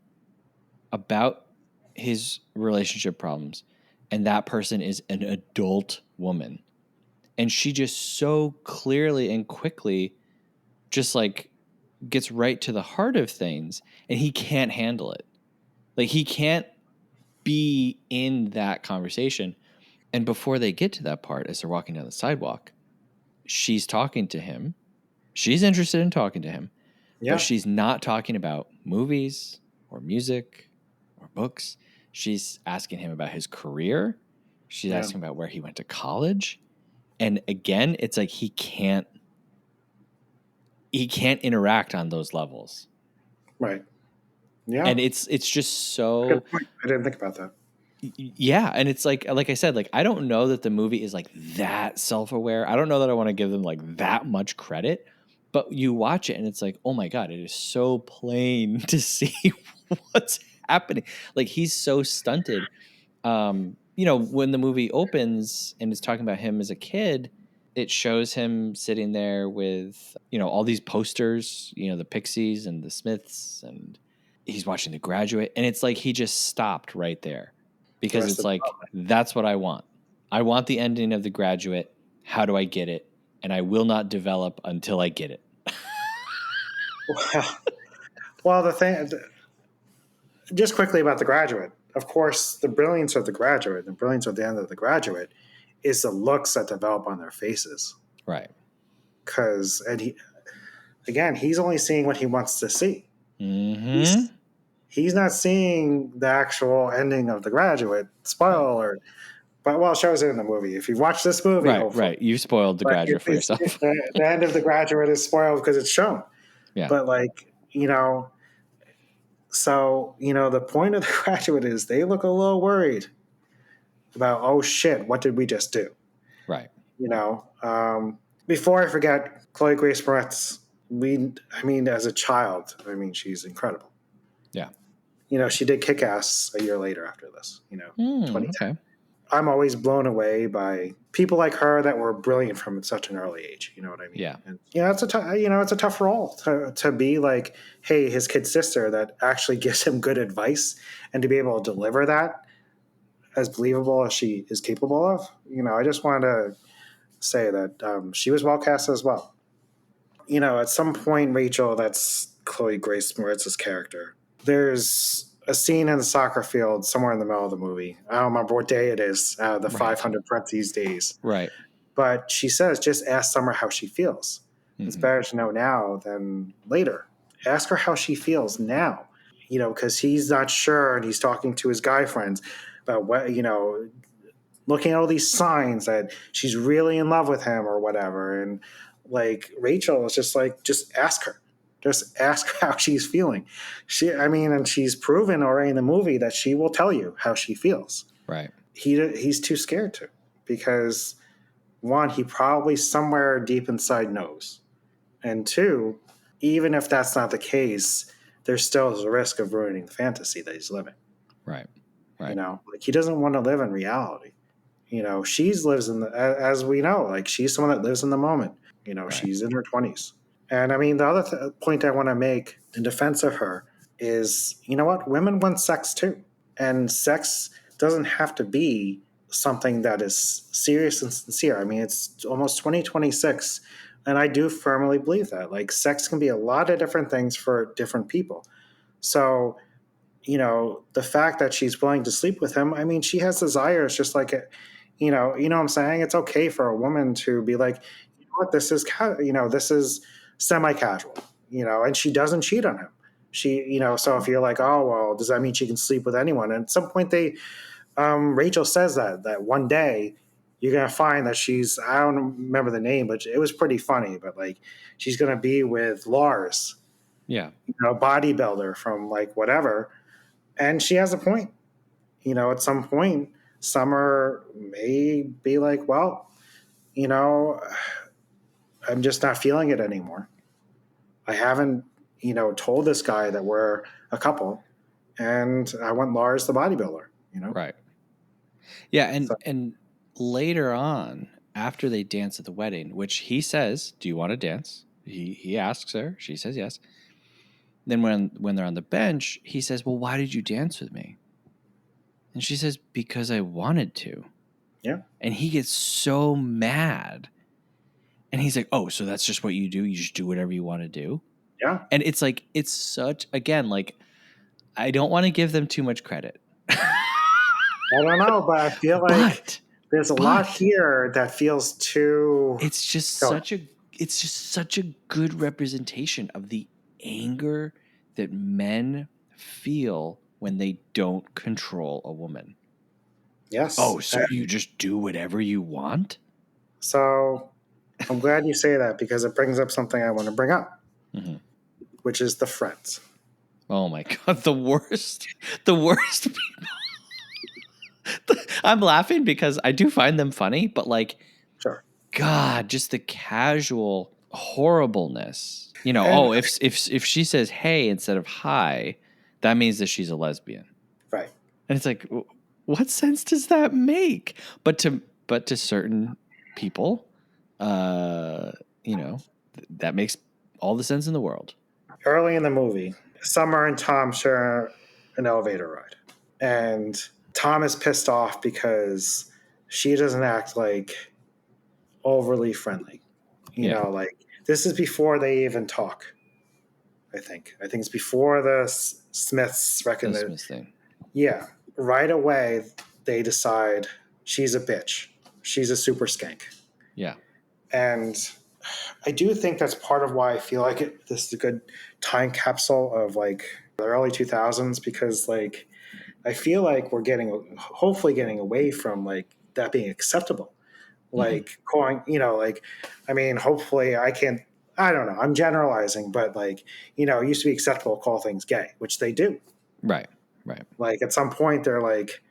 about his relationship problems, and that person is an adult woman. And she just so clearly and quickly just like gets right to the heart of things, and he can't handle it. Like he can't be in that conversation. And before they get to that part, as they're walking down the sidewalk, she's talking to him. She's interested in talking to him, but she's not talking about movies or music or books. She's asking him about his career. She's asking about where he went to college. And again, it's like he can't interact on those levels. Right. Yeah. And it's just so good point. I didn't think about that. Yeah, and it's like I said, like I don't know that the movie is like that self-aware. I don't know that I want to give them like that much credit, but you watch it and it's like, oh my God, it is so plain to see what's happening. Like he's so stunted. You know, when the movie opens and it's talking about him as a kid, it shows him sitting there with, you know, all these posters, you know, the Pixies and the Smiths, and he's watching The Graduate, and it's like he just stopped right there. because it's like, that's what I want. I want the ending of The Graduate. How do I get it? And I will not develop until I get it. Well, just quickly about The Graduate. Of course, the brilliance of The Graduate, the brilliance of the end of The Graduate, is the looks that develop on their faces. Right. He's only seeing what he wants to see. Mm-hmm. He's not seeing the actual ending of The Graduate. Spoiler alert. But it shows it in the movie. If you watch this movie, right. You've spoiled The Graduate for yourself. The end of The Graduate is spoiled because it's shown. Yeah. But so the point of The Graduate is they look a little worried about, oh shit, what did we just do? Right. Before I forget, Chloe Grace Moretz, as a child, she's incredible. Yeah. She did Kick-Ass a year later after this, 2010. Okay. I'm always blown away by people like her that were brilliant from such an early age. You know what I mean? Yeah. And, it's a tough role to be like, hey, his kid sister that actually gives him good advice, and to be able to deliver that as believable as she is capable of. I just wanted to say that she was well cast as well. At some point, Rachel, that's Chloe Grace Moritz's character, there's a scene in the soccer field somewhere in the middle of the movie. I don't remember what day it is, the 500 parentheses days. Right. But she says, just ask Summer how she feels. Mm-hmm. It's better to know now than later. Ask her how she feels now, because he's not sure, and he's talking to his guy friends about what, looking at all these signs that she's really in love with him or whatever. And Rachel is just like, just ask her. Just ask her how she's feeling. And she's proven already in the movie that she will tell you how she feels. Right. He's too scared to, because one, he probably somewhere deep inside knows. And two, even if that's not the case, there's still a risk of ruining the fantasy that he's living. Right. Right. He doesn't want to live in reality. She lives in as we know, she's someone that lives in the moment. Right. She's in her 20s. And the other point I want to make in defense of her is, women want sex too. And sex doesn't have to be something that is serious and sincere. It's almost 2026, and I do firmly believe that. Sex can be a lot of different things for different people. So, the fact that she's willing to sleep with him, she has desires just like, you know what I'm saying? It's okay for a woman to be like, this is, this is semi-casual, and she doesn't cheat on him. She, so if you're like, oh, well, does that mean she can sleep with anyone? And at some point Rachel says that one day you're going to find that I don't remember the name, but it was pretty funny, but she's going to be with Lars. Yeah. Bodybuilder from whatever. And she has a point, at some point, Summer may be like, well, I'm just not feeling it anymore. I haven't, told this guy that we're a couple, and I want Lars the bodybuilder, Right. Yeah. And later on, after they dance at the wedding, which he says, do you want to dance? He asks her, she says yes. Then when they're on the bench, he says, well, why did you dance with me? And she says, because I wanted to. Yeah. And he gets so mad. And he's like, oh, so that's just what you do? You just do whatever you want to do? Yeah. And it's such, again, I don't want to give them too much credit. I don't know, but I feel like there's a lot here that feels too... It's just such a good representation of the anger that men feel when they don't control a woman. Yes. Oh, so you just do whatever you want? So I'm glad you say that, because it brings up something I want to bring up, which is the friends. Oh my God, the worst people. I'm laughing because I do find them funny, but sure. God, just the casual horribleness. If she says hey instead of hi, that means that she's a lesbian. Right. And it's like, what sense does that make? But to certain people, that makes all the sense in the world. Early in the movie, Summer and Tom share an elevator ride. And Tom is pissed off because she doesn't act like overly friendly. You know, like this is before they even talk. I think it's before the Smiths reckon The that. Smiths thing. Yeah, right away they decide she's a bitch. She's a super skank. Yeah. And I do think that's part of why I feel like this is a good time capsule of like the early 2000s, because like I feel like we're hopefully getting away from like that being acceptable. Like calling, like, I mean, hopefully I don't know, I'm generalizing, but like, it used to be acceptable to call things gay, which they do. Right. Like at some point they're like,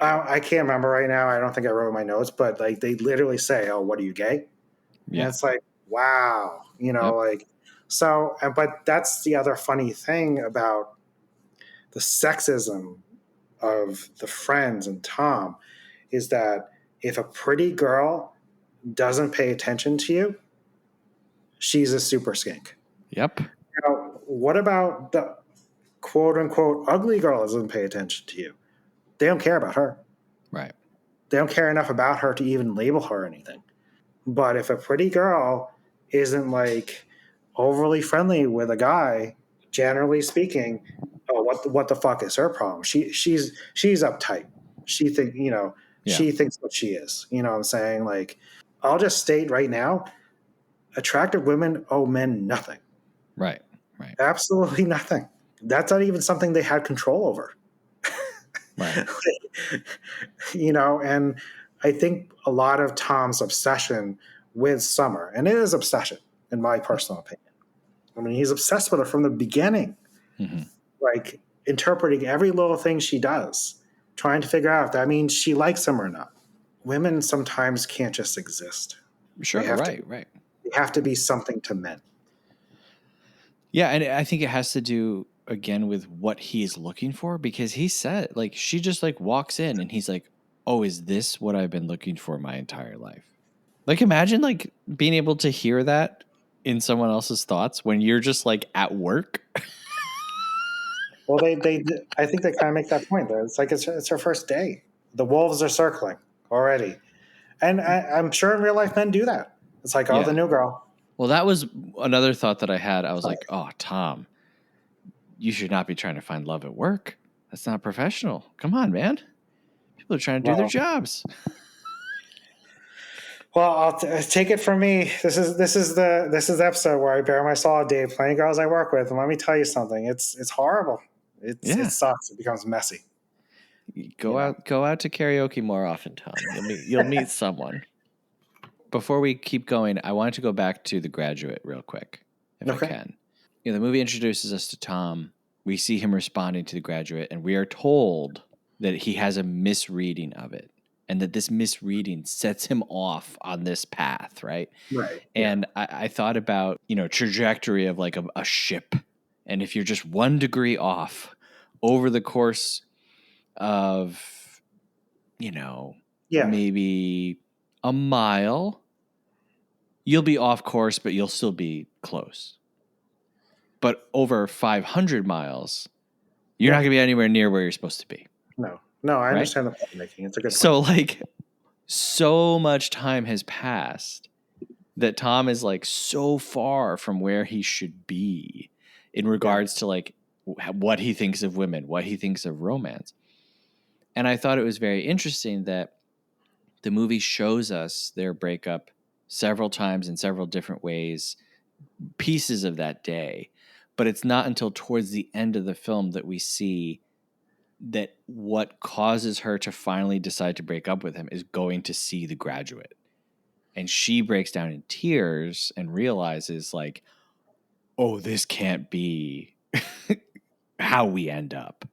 I can't remember right now. I don't think I wrote my notes, but like they literally say, "Oh, what are you, gay?" Yeah. And it's like, wow, like so. But that's the other funny thing about the sexism of the Friends and Tom is that if a pretty girl doesn't pay attention to you, she's a super skink. Yep. What about the quote unquote ugly girl that doesn't pay attention to you? They don't care about her. Right. They don't care enough about her to even label her anything. But if a pretty girl isn't like overly friendly with a guy, generally speaking, oh, what the fuck is her problem? She's uptight. She thinks what she is. You know what I'm saying? Like, I'll just state right now, attractive women owe men nothing. Right. Absolutely nothing. That's not even something they had control over. Right. And I think a lot of Tom's obsession with Summer, and it is obsession in my personal opinion. I mean, he's obsessed with her from the beginning, like interpreting every little thing she does, trying to figure out if that means she likes him or not. Women sometimes can't just exist. Sure. Right. They have to be something to men. Yeah, and I think it has to do again with what he's looking for, because he said, like, she just like walks in and he's like, "Oh, is this what I've been looking for my entire life?" Like, imagine like being able to hear that in someone else's thoughts when you're just like at work. Well, I think they kind of make that point. It's like it's her first day. The wolves are circling already, and I'm sure in real life men do that. It's like, oh, the new girl. Well, that was another thought that I had. I was like, oh, Tom, you should not be trying to find love at work. That's not professional. Come on, man. People are trying to do their jobs. Well, I'll take it from me. This is the episode where I bare my soul, Dave, plenty of girls I work with, and let me tell you something. It's horrible. It sucks. It becomes messy. Go out to karaoke more often, Tom. You'll meet someone. Before we keep going, I wanted to go back to The Graduate real quick, if I can. The movie introduces us to Tom. We see him responding to The Graduate, and we are told that he has a misreading of it, and that this misreading sets him off on this path, right? Right. And I thought about, trajectory of like a ship. And if you're just 1 degree off over the course of, maybe a mile, you'll be off course, but you'll still be close. But over 500 miles, you're not going to be anywhere near where you're supposed to be. No, I understand the point you're making. It's a good point. So like so much time has passed that Tom is like so far from where he should be in regards to like what he thinks of women, what he thinks of romance. And I thought it was very interesting that the movie shows us their breakup several times in several different ways, pieces of that day. But it's not until towards the end of the film that we see that what causes her to finally decide to break up with him is going to see The Graduate. And she breaks down in tears and realizes like, oh, this can't be how we end up.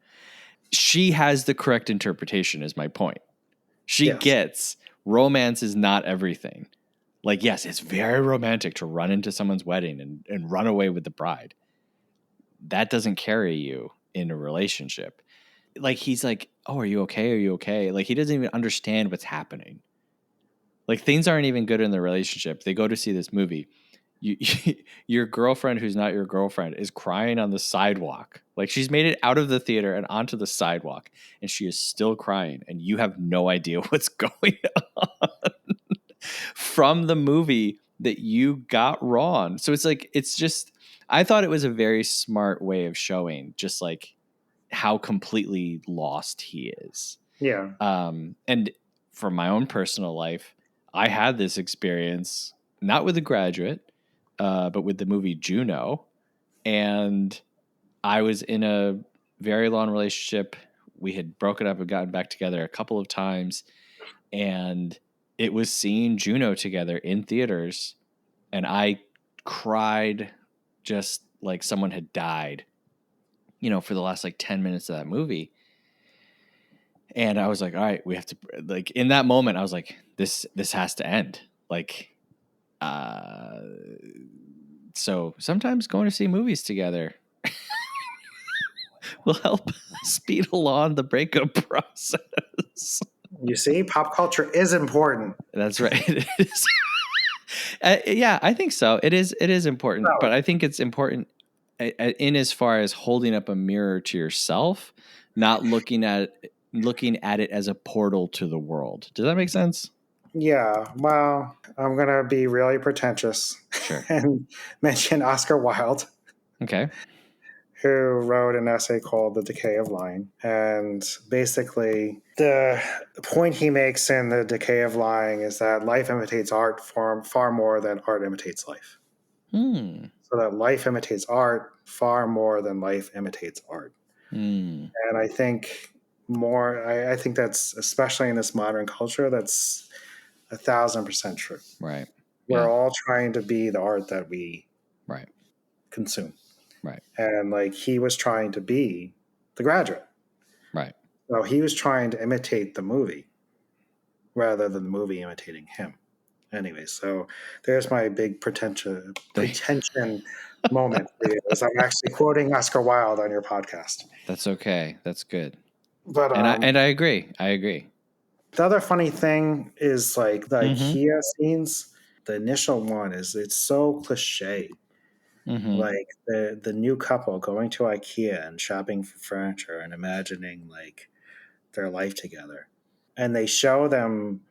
She has the correct interpretation is my point. She gets romance is not everything. Like, yes, it's very romantic to run into someone's wedding and run away with the bride. That doesn't carry you in a relationship. Like, he's like, oh, are you okay? Are you okay? Like, he doesn't even understand what's happening. Like, things aren't even good in the relationship. They go to see this movie. your girlfriend who's not your girlfriend is crying on the sidewalk. Like she's made it out of the theater and onto the sidewalk, and she is still crying, and you have no idea what's going on from the movie that you got wrong. So it's just, I thought it was a very smart way of showing just like how completely lost he is. Yeah. And from my own personal life, I had this experience, not with The Graduate, but with the movie Juno. And I was in a very long relationship. We had broken up and gotten back together a couple of times. And it was seeing Juno together in theaters. And I cried just like someone had died, for the last like 10 minutes of that movie. And I was like, all right, we have to, like, in that moment, I was like, this has to end. Like, so sometimes going to see movies together will help speed along the breakup process. You see, pop culture is important. That's right. It is. Yeah, I think so. It is important, but I think it's important in as far as holding up a mirror to yourself, not looking at it as a portal to the world. Does that make sense? Yeah. Well, I'm going to be really pretentious. Sure. And mention Oscar Wilde. Okay. Who wrote an essay called The Decay of Lying. And basically, the point he makes in The Decay of Lying is that life imitates art far more than art imitates life. So that life imitates art far more than life imitates art. And I think I think that's, especially in this modern culture, that's 1,000% true. Right. We're all trying to be the art that we consume. Right. And like he was trying to be The Graduate. Right. So he was trying to imitate the movie rather than the movie imitating him. Anyway, so there's my big pretension moment for you, as I'm actually quoting Oscar Wilde on your podcast. That's okay. That's good. But and I agree. The other funny thing is like the IKEA scenes. The initial one is it's so cliche. Like the new couple going to IKEA and shopping for furniture and imagining like their life together. And they show them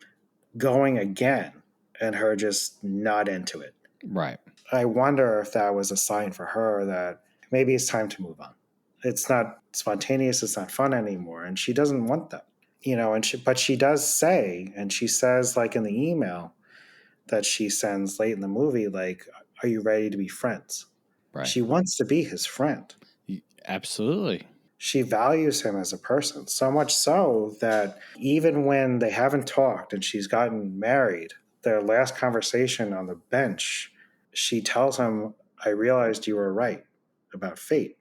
going again and her just not into it. Right. I wonder if that was a sign for her that maybe it's time to move on. It's not spontaneous. It's not fun anymore. And she doesn't want that, but she does say, and she says like in the email that she sends late in the movie, like, are you ready to be friends? Right. She wants to be his friend. Absolutely. She values him as a person, so much so that even when they haven't talked and she's gotten married, their last conversation on the bench, she tells him, I realized you were right about fate.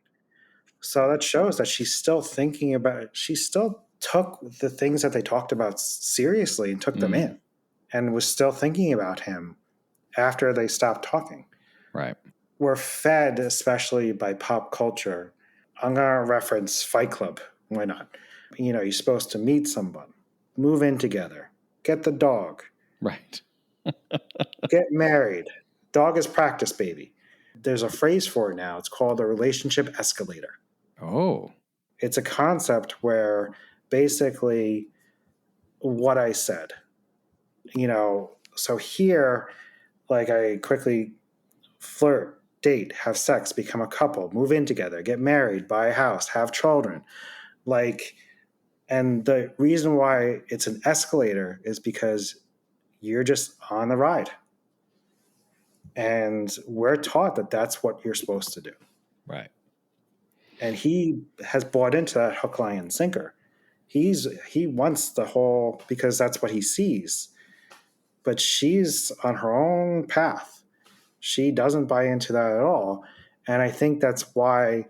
So that shows that she's still thinking about it. She still took the things that they talked about seriously and took them in and was still thinking about him after they stopped talking. Right. We're fed, especially by pop culture. I'm going to reference Fight Club. Why not? You're supposed to meet someone, move in together, get the dog. Right. Get married. Dog is practice baby. There's a phrase for it now. It's called a relationship escalator. Oh. It's a concept where basically what I said, so here, like I quickly flirt, date, have sex, become a couple, move in together, get married, buy a house, have children. And the reason why it's an escalator is because you're just on the ride. And we're taught that that's what you're supposed to do. Right. And he has bought into that hook, line, and sinker. He wants the whole, because that's what he sees. But she's on her own path. She doesn't buy into that at all. And I think that's why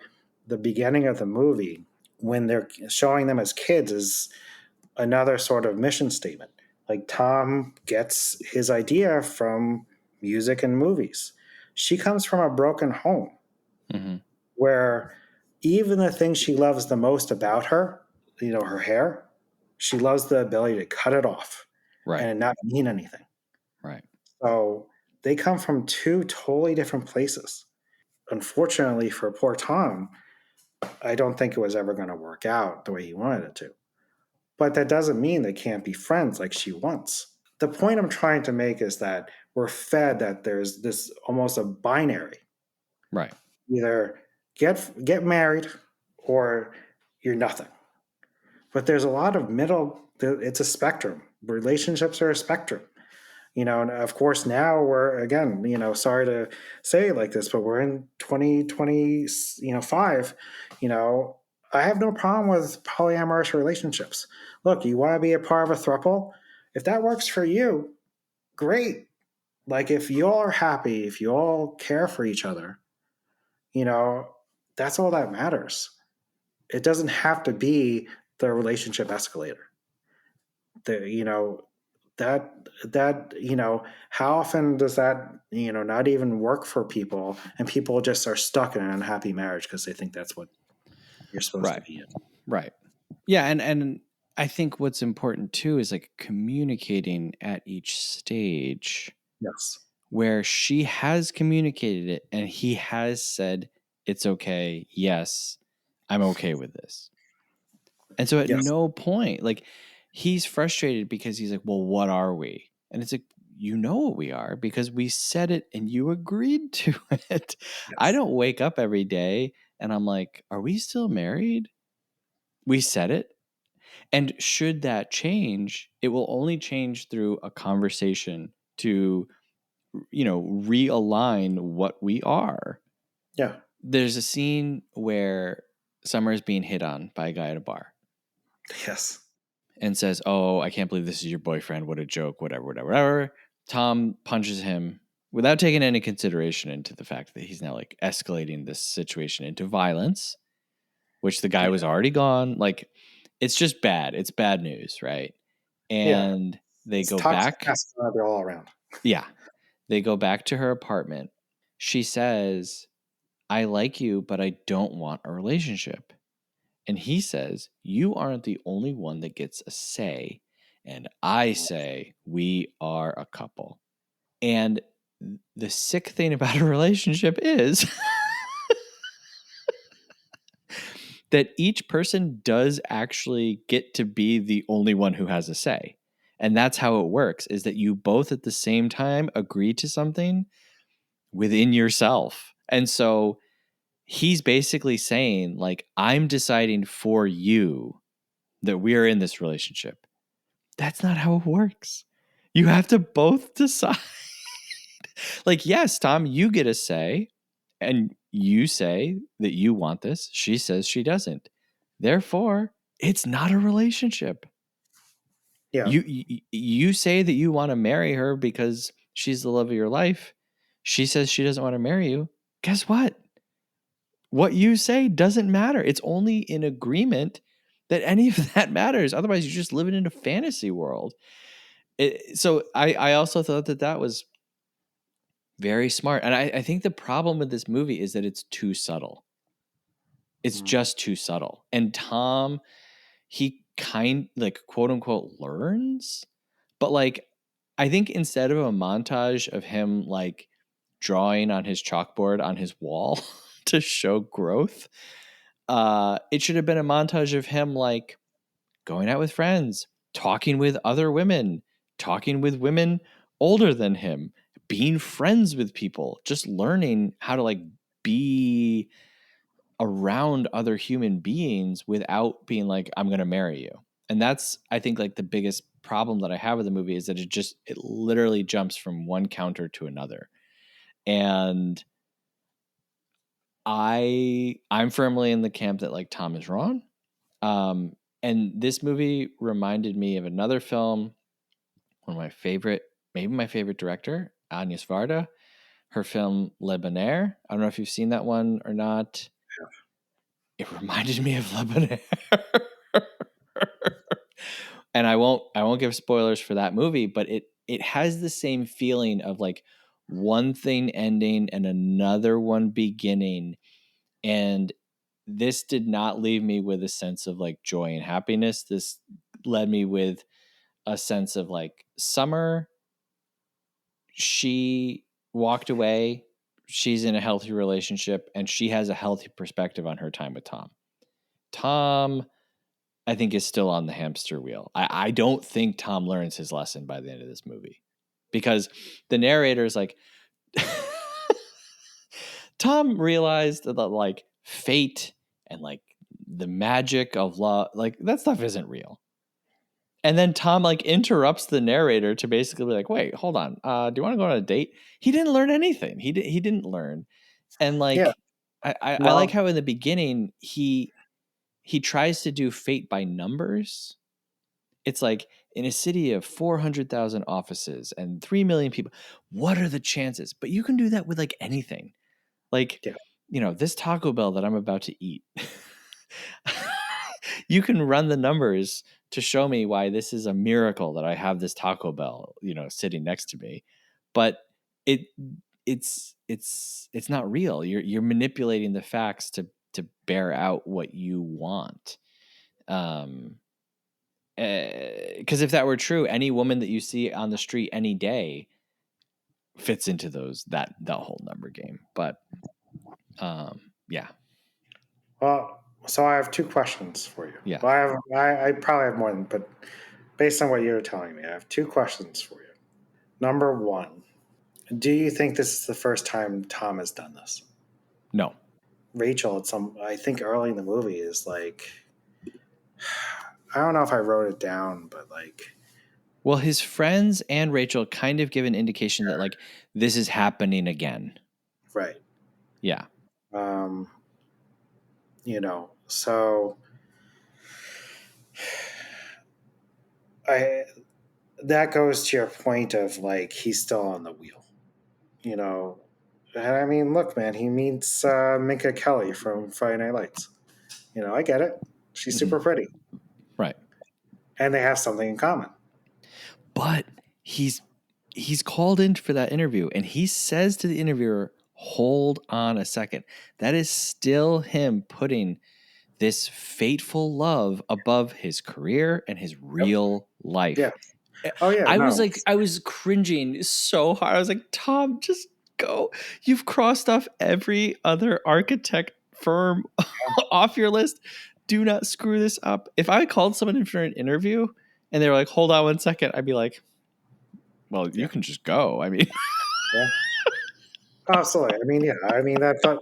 the beginning of the movie, when they're showing them as kids, is another sort of mission statement. Like Tom gets his idea from music and movies. She comes from a broken home where even the thing she loves the most about her, her hair, she loves the ability to cut it off and not mean anything. Right. So they come from two totally different places. Unfortunately for poor Tom, I don't think it was ever going to work out the way he wanted it to. But that doesn't mean they can't be friends like she wants. The point I'm trying to make is that we're fed that there's this almost a binary. Right. Either get married or you're nothing. But there's a lot of middle, it's a spectrum. Relationships are a spectrum. And of course now we're, again, sorry to say it like this, but we're in 2025. I have no problem with polyamorous relationships. Look, you want to be a part of a throuple? If that works for you, great. Like, if you all are happy, if you all care for each other, that's all that matters. It doesn't have to be the relationship escalator. How often does that not even work for people, and people just are stuck in an unhappy marriage because they think that's what you're supposed to be in. Right. Yeah, and I think what's important too is like communicating at each stage. Yes. Where she has communicated it and he has said, it's okay. Yes, I'm okay with this. And so at no point, like, he's frustrated because he's like, well, what are we? And it's like, you know what we are because we said it and you agreed to it. Yes. I don't wake up every day and I'm like, are we still married? We said it. And should that change, it will only change through a conversation to realign what we are. Yeah. There's a scene where Summer is being hit on by a guy at a bar. Yes. And says, oh, I can't believe this is your boyfriend. What a joke, whatever. Tom punches him without taking any consideration into the fact that he's now like escalating this situation into violence, which the guy was already gone. Like, it's just bad. It's bad news, right? And they go back. They're all around. Yeah. They go back to her apartment. She says, I like you, but I don't want a relationship. And he says, you aren't the only one that gets a say. And I say, we are a couple. And the sick thing about a relationship is that each person does actually get to be the only one who has a say. And that's how it works, is that you both at the same time agree to something within yourself. And so he's basically saying, like, I'm deciding for you that we are in this relationship. That's not how it works. You have to both decide. Like, yes, Tom, you get a say, and you say that you want this. She says she doesn't. Therefore, it's not a relationship. Yeah. You say that you want to marry her because she's the love of your life. She says she doesn't want to marry you. Guess what? What you say doesn't matter. It's only in agreement that any of that matters. Otherwise, you're just living in a fantasy world. So I also thought that was very smart. And I think the problem with this movie is that it's too subtle. It's just too subtle. And Tom, he quote unquote learns, but like, I think instead of a montage of him like drawing on his chalkboard on his wall to show growth, it should have been a montage of him like going out with friends, talking with other women, talking with women older than him, being friends with people, just learning how to like be around other human beings without being like, I'm going to marry you. And that's, I think, like the biggest problem that I have with the movie is that it literally jumps from one counter to another. And I'm firmly in the camp that like Tom is wrong. And this movie reminded me of another film, one of my favorite, maybe my favorite director, Agnes Varda, her film Le Bonheur. I don't know if you've seen that one or not. Yeah. It reminded me of Le Bonheur. And I won't give spoilers for that movie, but it has the same feeling of like one thing ending and another one beginning. And this did not leave me with a sense of like joy and happiness. This led me with a sense of like Summer. She walked away. She's in a healthy relationship, and she has a healthy perspective on her time with Tom. Tom, I think, is still on the hamster wheel. I don't think Tom learns his lesson by the end of this movie, because the narrator is like, Tom realized that like fate and like the magic of love, like that stuff isn't real. And then Tom like interrupts the narrator to basically be like, wait, hold on. Do you want to go on a date? He didn't learn anything. He didn't learn. And Yeah. like, I like how in the beginning he tries to do fate by numbers. It's like, in a city of 400,000 offices and 3 million people, what are the chances? But you can do that with like anything. Like, this Taco Bell that I'm about to eat, you can run the numbers to show me why this is a miracle that I have this Taco Bell, sitting next to me. But it's not real. You're manipulating the facts to bear out what you want. Because if that were true, any woman that you see on the street any day fits into that whole number game. But yeah. Well, so I have 2 questions for you. Yeah. Well, I probably have more than, but based on what you're telling me, I have 2 questions for you. Number 1, do you think this is the first time Tom has done this? No. Rachel, I think early in the movie is like, I don't know if I wrote it down, but like, well, his friends and Rachel kind of give an indication that like this is happening again. Right. Yeah. So that goes to your point of like, he's still on the wheel, and I mean, look, man, he meets Minka Kelly from Friday Night Lights. I get it. She's super pretty. Right. And they have something in common. But he's called in for that interview, and he says to the interviewer, hold on a second. That is still him putting this fateful love above his career and his real life. Yeah. Oh yeah. I was cringing so hard. I was like, Tom, just go. You've crossed off every other architect firm off your list. Do not screw this up. If I called someone in for an interview and they were like, hold on 1 second, I'd be like, well, you can just go. I mean, yeah. Absolutely. I mean, yeah. I mean, that thought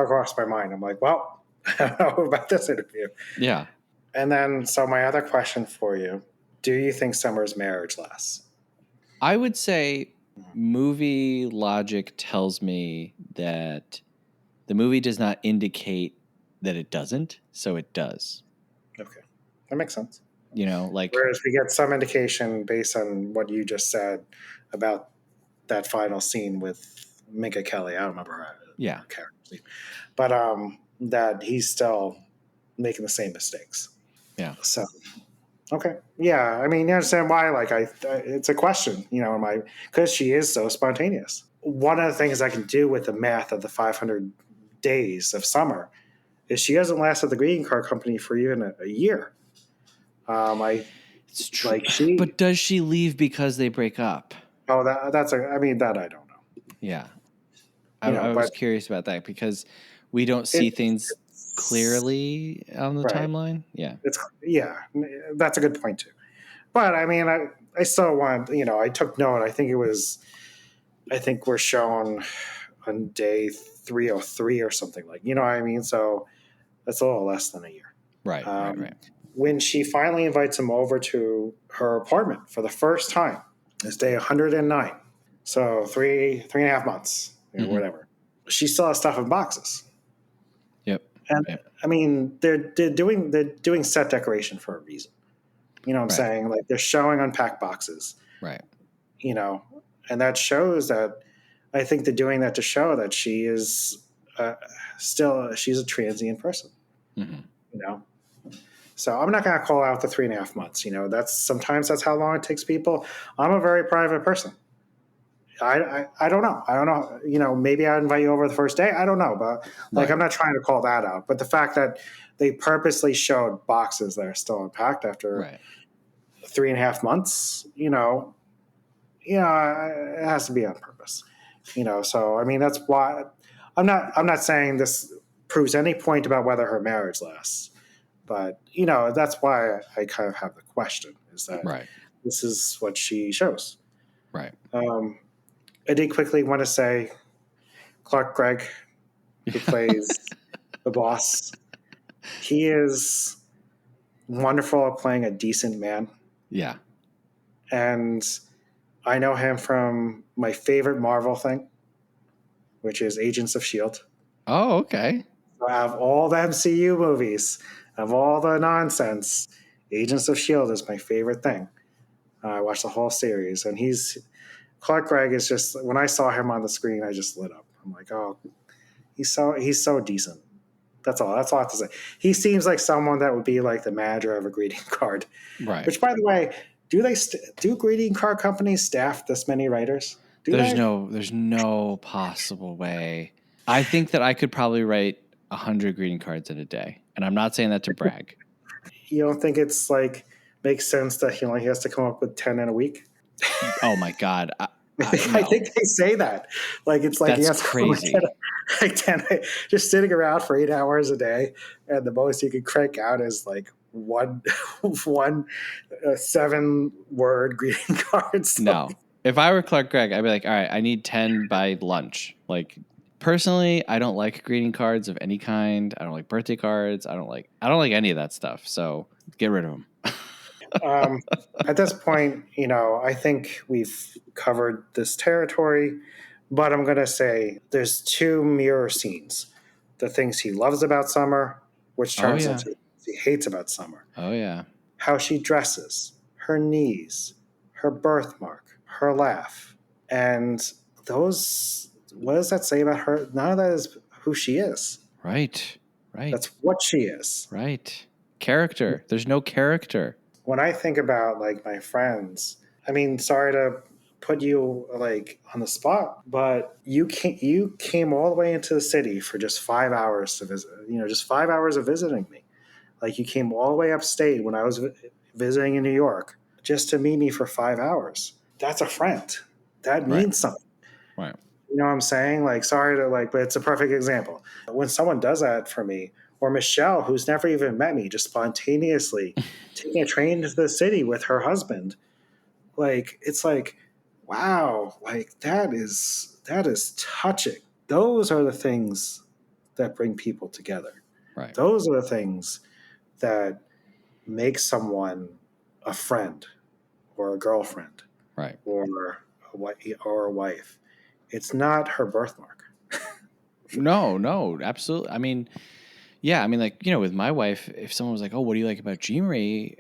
crossed my mind. I'm like, well, I don't know about this interview. Yeah. And then, so my other question for you: do you think Summer's marriage lasts? I would say movie logic tells me that the movie does not indicate that it doesn't, so it does. Okay, that makes sense. Like, whereas we get some indication based on what you just said about that final scene with Minka Kelly. I don't remember her character's name, but that he's still making the same mistakes. Yeah. So, okay, yeah. I mean, you understand why? Like, it's a question, because she is so spontaneous. One of the things I can do with the math of the 500 days of Summer is she hasn't lasted the greeting card company for even a year. It's true. Like but does she leave because they break up? Oh, that I don't know. Yeah. I was curious about that because we don't see things clearly on the timeline. Yeah. That's a good point too. But I mean, I still want, I took note. I think we're shown on day 303 or something like, what I mean? So that's a little less than a year. Right. Right. When she finally invites him over to her apartment for the first time, it's day 109. So 3.5 months, whatever. She still has stuff in boxes. Yep. And I mean, they're doing set decoration for a reason. You know what I'm saying? Like, they're showing unpacked boxes. Right. And that shows that, I think they're doing that to show that she is she's a transient person. Mm-hmm. So I'm not going to call out the 3.5 months. Sometimes that's how long it takes people. I'm a very private person. I don't know. I don't know. Maybe I'd invite you over the first day. I don't know. But I'm not trying to call that out. But the fact that they purposely showed boxes that are still unpacked after 3.5 months, it has to be on purpose. So I mean, that's why I'm not saying this proves any point about whether her marriage lasts, but that's why I kind of have the question, is that Right. this is what she shows. Right. I did quickly want to say Clark Gregg, who plays the boss, he is wonderful at playing a decent man. Yeah. And I know him from my favorite Marvel thing, which is Agents of S.H.I.E.L.D. Oh, okay. So I have all the MCU movies, of all the nonsense. Agents of S.H.I.E.L.D. is my favorite thing. I watched the whole series, and Clark Gregg is just, when I saw him on the screen, I just lit up. I'm like, oh, he's so decent. That's all I have to say. He seems like someone that would be like the manager of a greeting card. Right. Which, by the way, do greeting card companies staff this many writers? There's no possible way. I think that I could probably write 100 greeting cards in a day, and I'm not saying that to brag. You don't think it's like makes sense that he only has to come up with 10 in a week? Oh my God. I no. think they say that. Like, it's like, That's crazy. Like 10, just sitting around for 8 hours a day, and the most you could crank out is like one 7-word greeting cards. No. If I were Clark Gregg, I'd be like, all right, I need 10 by lunch. Like, personally, I don't like greeting cards of any kind. I don't like birthday cards. I don't like any of that stuff. So get rid of them. At this point, I think we've covered this territory, but I'm going to say there's 2 mirror scenes. The things he loves about Summer, which turns into he hates about Summer. Oh, yeah. How she dresses, her knees, her birthmark, her laugh. And those, what does that say about her? None of that is who she is. Right. That's what she is. Right. Character. There's no character. When I think about like my friends, I mean, sorry to put you like on the spot, but you came all the way into the city for just 5 hours to visit, just 5 hours of visiting me. Like, you came all the way upstate when I was visiting in New York just to meet me for 5 hours. That's a friend. That means something. Right. You know what I'm saying? Like, sorry to but it's a perfect example. When someone does that for me, or Michelle, who's never even met me, just spontaneously taking a train to the city with her husband, like, it's like, wow, like that is touching. Those are the things that bring people together. Right. Those are the things that make someone a friend or a girlfriend, right, or a wife. It's not her birthmark. No, absolutely. I mean, yeah, I mean, like, with my wife, if someone was like, "Oh, what do you like about Jean Marie?"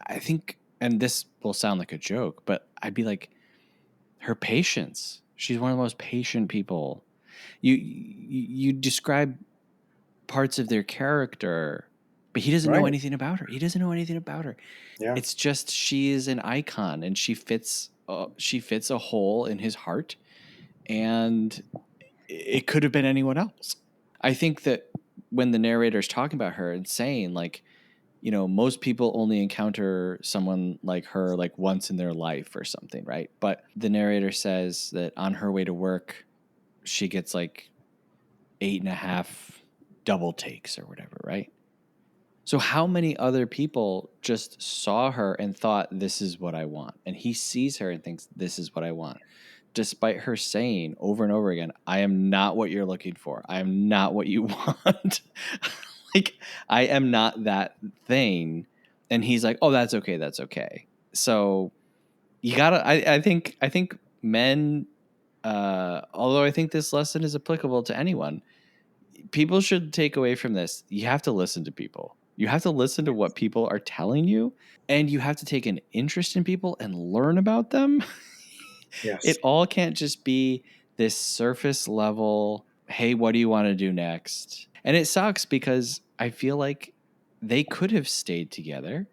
I think, and this will sound like a joke, but I'd be like, her patience. She's one of the most patient people. You describe parts of their character, but he doesn't know anything about her. He doesn't know anything about her. Yeah. It's just she is an icon, and she fits a hole in his heart, and it could have been anyone else. I think that when the narrator is talking about her and saying, like, most people only encounter someone like her like once in their life or something, right? But the narrator says that on her way to work, she gets like 8.5 double takes or whatever, right? So how many other people just saw her and thought, this is what I want? And he sees her and thinks, this is what I want. Despite her saying over and over again, I am not what you're looking for. I am not what you want. Like, I am not that thing. And he's like, oh, that's okay. That's okay. So you gotta, I think men, although I think this lesson is applicable to anyone, people should take away from this. You have to listen to people. You have to listen to what people are telling you, and you have to take an interest in people and learn about them. Yes. It all can't just be this surface level, hey, what do you want to do next? And it sucks because I feel like they could have stayed together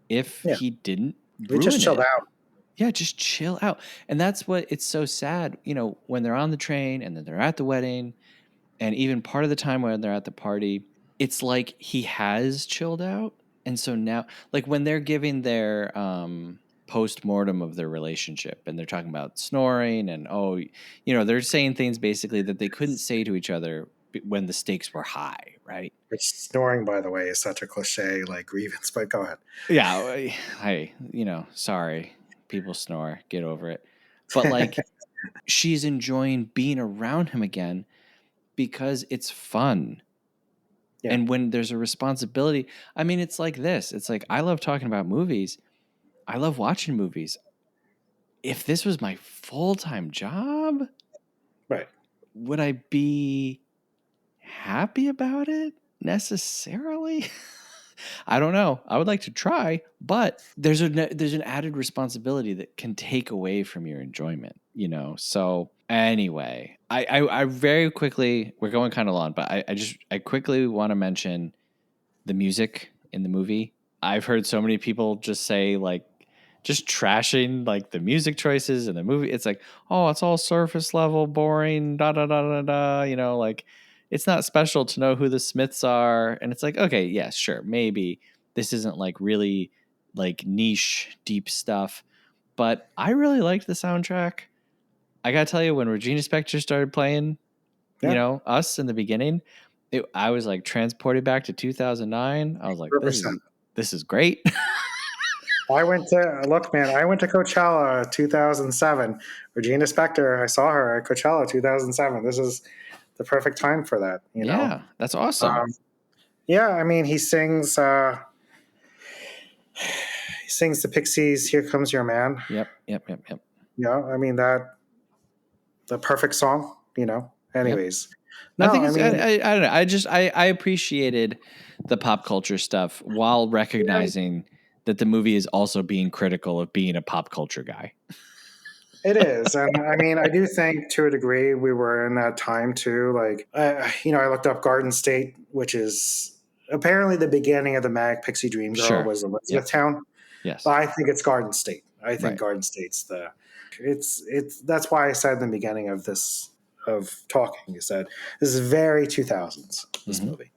if he didn't ruin just chilled out. Yeah, just chill out. And that's what, it's so sad, when they're on the train and then they're at the wedding, and even part of the time when they're at the party, it's like he has chilled out. And so now, like, when they're giving their post-mortem of their relationship, and they're talking about snoring and they're saying things basically that they couldn't say to each other when the stakes were high, right? Which snoring, by the way, is such a cliche like grievance, but go ahead. Yeah, hey, sorry, people snore, get over it. But like she's enjoying being around him again because it's fun. Yeah. And when there's a responsibility, I mean, it's like this. It's like I love talking about movies. I love watching movies. If this was my full-time job, right, would I be happy about it necessarily? I don't know. I would like to try, but there's an added responsibility that can take away from your enjoyment, So anyway, I very quickly, we're going kind of long, but I quickly want to mention the music in the movie. I've heard so many people just say like, just trashing like the music choices in the movie. It's like, oh, it's all surface level, boring, da da da da da. Like it's not special to know who the Smiths are. And it's like, okay, yeah, sure, maybe this isn't like really like niche, deep stuff. But I really liked the soundtrack. I gotta tell you, when Regina Spektor started playing, Us in the beginning, I was like transported back to 2009. I was like, 100%. This is great. I went to Coachella 2007. Regina Spektor, I saw her at Coachella 2007. This is the perfect time for that, Yeah, that's awesome. I mean, he sings the Pixies' "Here Comes Your Man." Yep. Yeah, I mean the perfect song, Anyways, yep. No, I don't know. I appreciated the pop culture stuff while recognizing that the movie is also being critical of being a pop culture guy. It is. And I mean, I do think to a degree we were in that time too. Like, I looked up Garden State, which is apparently the beginning of the Mag Pixie Dream Girl was Elizabethtown. Yes. But I think it's Garden State. I think Garden State's that's why I said in the beginning of talking, you said, this is very 2000s, this movie.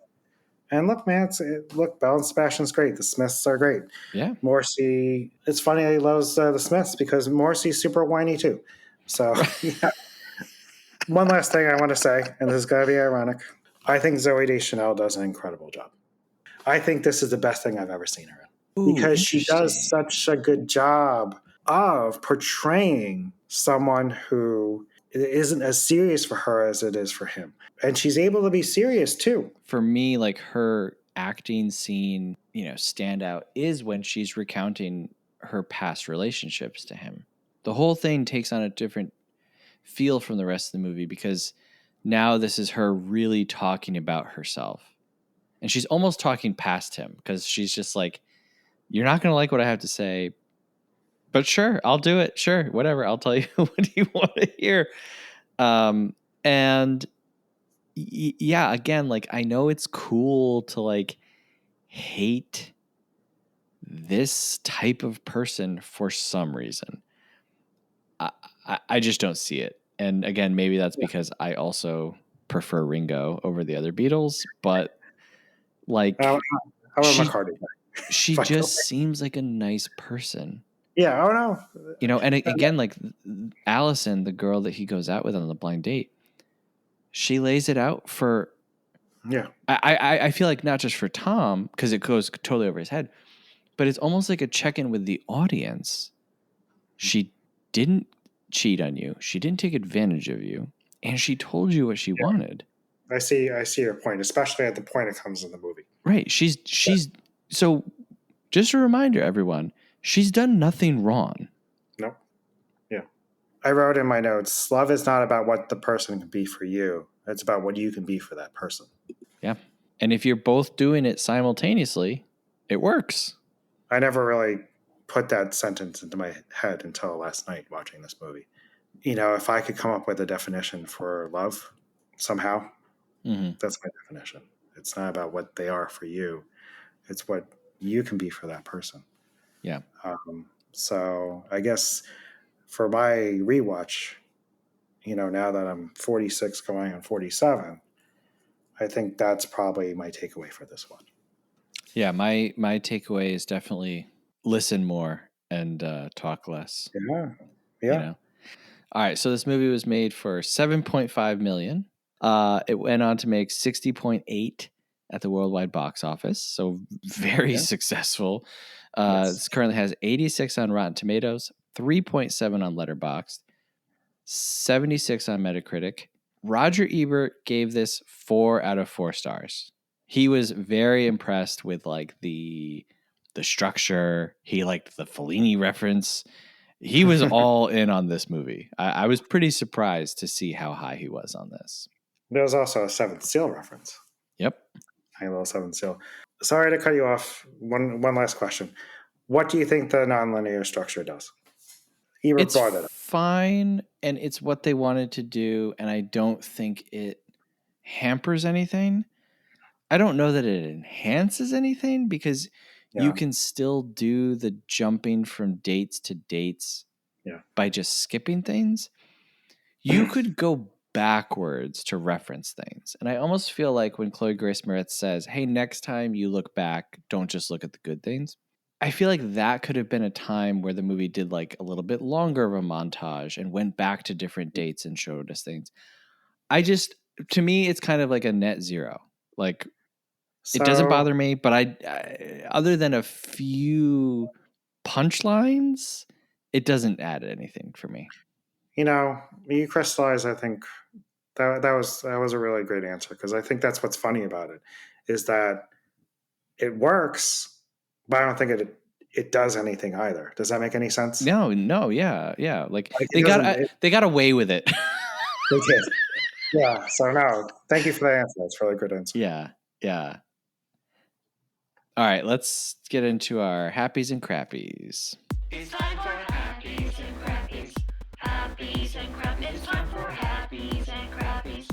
And look, man, Belle and Sebastian's great. The Smiths are great. Yeah. Morrissey, it's funny he loves the Smiths because Morrissey's super whiny too. So, yeah. One last thing I want to say, and this is going to be ironic. I think Zooey Deschanel does an incredible job. I think this is the best thing I've ever seen her in. Because she does such a good job of portraying someone who it isn't as serious for her as it is for him. And she's able to be serious too. For me, like her acting scene, standout is when she's recounting her past relationships to him. The whole thing takes on a different feel from the rest of the movie because now this is her really talking about herself. And she's almost talking past him because she's just like, you're not going to like what I have to say, but sure, I'll do it. Sure, whatever. I'll tell you what you want to hear. And yeah, again, like I know it's cool to like hate this type of person for some reason. I just don't see it. And again, maybe that's because I also prefer Ringo over the other Beatles, but like she just seems like a nice person. Yeah, I don't know. And again, like Allison, the girl that he goes out with on the blind date, she lays it out for. Yeah. I feel like not just for Tom, because it goes totally over his head, but it's almost like a check-in with the audience. She didn't cheat on you. She didn't take advantage of you. And she told you what she wanted. I see your point, especially at the point it comes in the movie. Right. She's so just a reminder, everyone, she's done nothing wrong. Nope. Yeah. I wrote in my notes, love is not about what the person can be for you. It's about what you can be for that person. Yeah. And if you're both doing it simultaneously, it works. I never really put that sentence into my head until last night watching this movie. If I could come up with a definition for love somehow, that's my definition. It's not about what they are for you. It's what you can be for that person. Yeah. So I guess for my rewatch, now that I'm 46 going on 47, I think that's probably my takeaway for this one. Yeah, my takeaway is definitely listen more and talk less. Yeah. You know? All right. So this movie was made for $7.5 million. It went on to make 60.8 at the worldwide box office. So very successful. This currently has 86 on Rotten Tomatoes, 3.7 on Letterboxd, 76 on Metacritic. Roger Ebert gave this 4 out of 4 stars. He was very impressed with like the structure. He liked the Fellini reference. He was all in on this movie. I was pretty surprised to see how high he was on this. There was also a Seventh Seal reference. Yep. Tiny little Seventh Seal. Sorry to cut you off. One last question. What do you think the nonlinear structure does? It's fine, and it's what they wanted to do, and I don't think it hampers anything. I don't know that it enhances anything because you can still do the jumping from dates to dates by just skipping things. You could go backwards to reference things. And I almost feel like when Chloe Grace Moretz says, hey, next time you look back, don't just look at the good things. I feel like that could have been a time where the movie did like a little bit longer of a montage and went back to different dates and showed us things. To me, it's kind of like a net zero. Like, it doesn't bother me, but I other than a few punchlines, it doesn't add anything for me. You crystallize, I think that was a really great answer, because I think that's what's funny about it is that it works, but I don't think it does anything either. Does that make any sense? No, yeah. Like they got away with it. They did. Yeah. So no, thank you for that answer. That's a really good answer. Yeah. All right, let's get into our happies and crappies. It's time for happies and crappies. Happies and crappies. It's time for happies and crappies.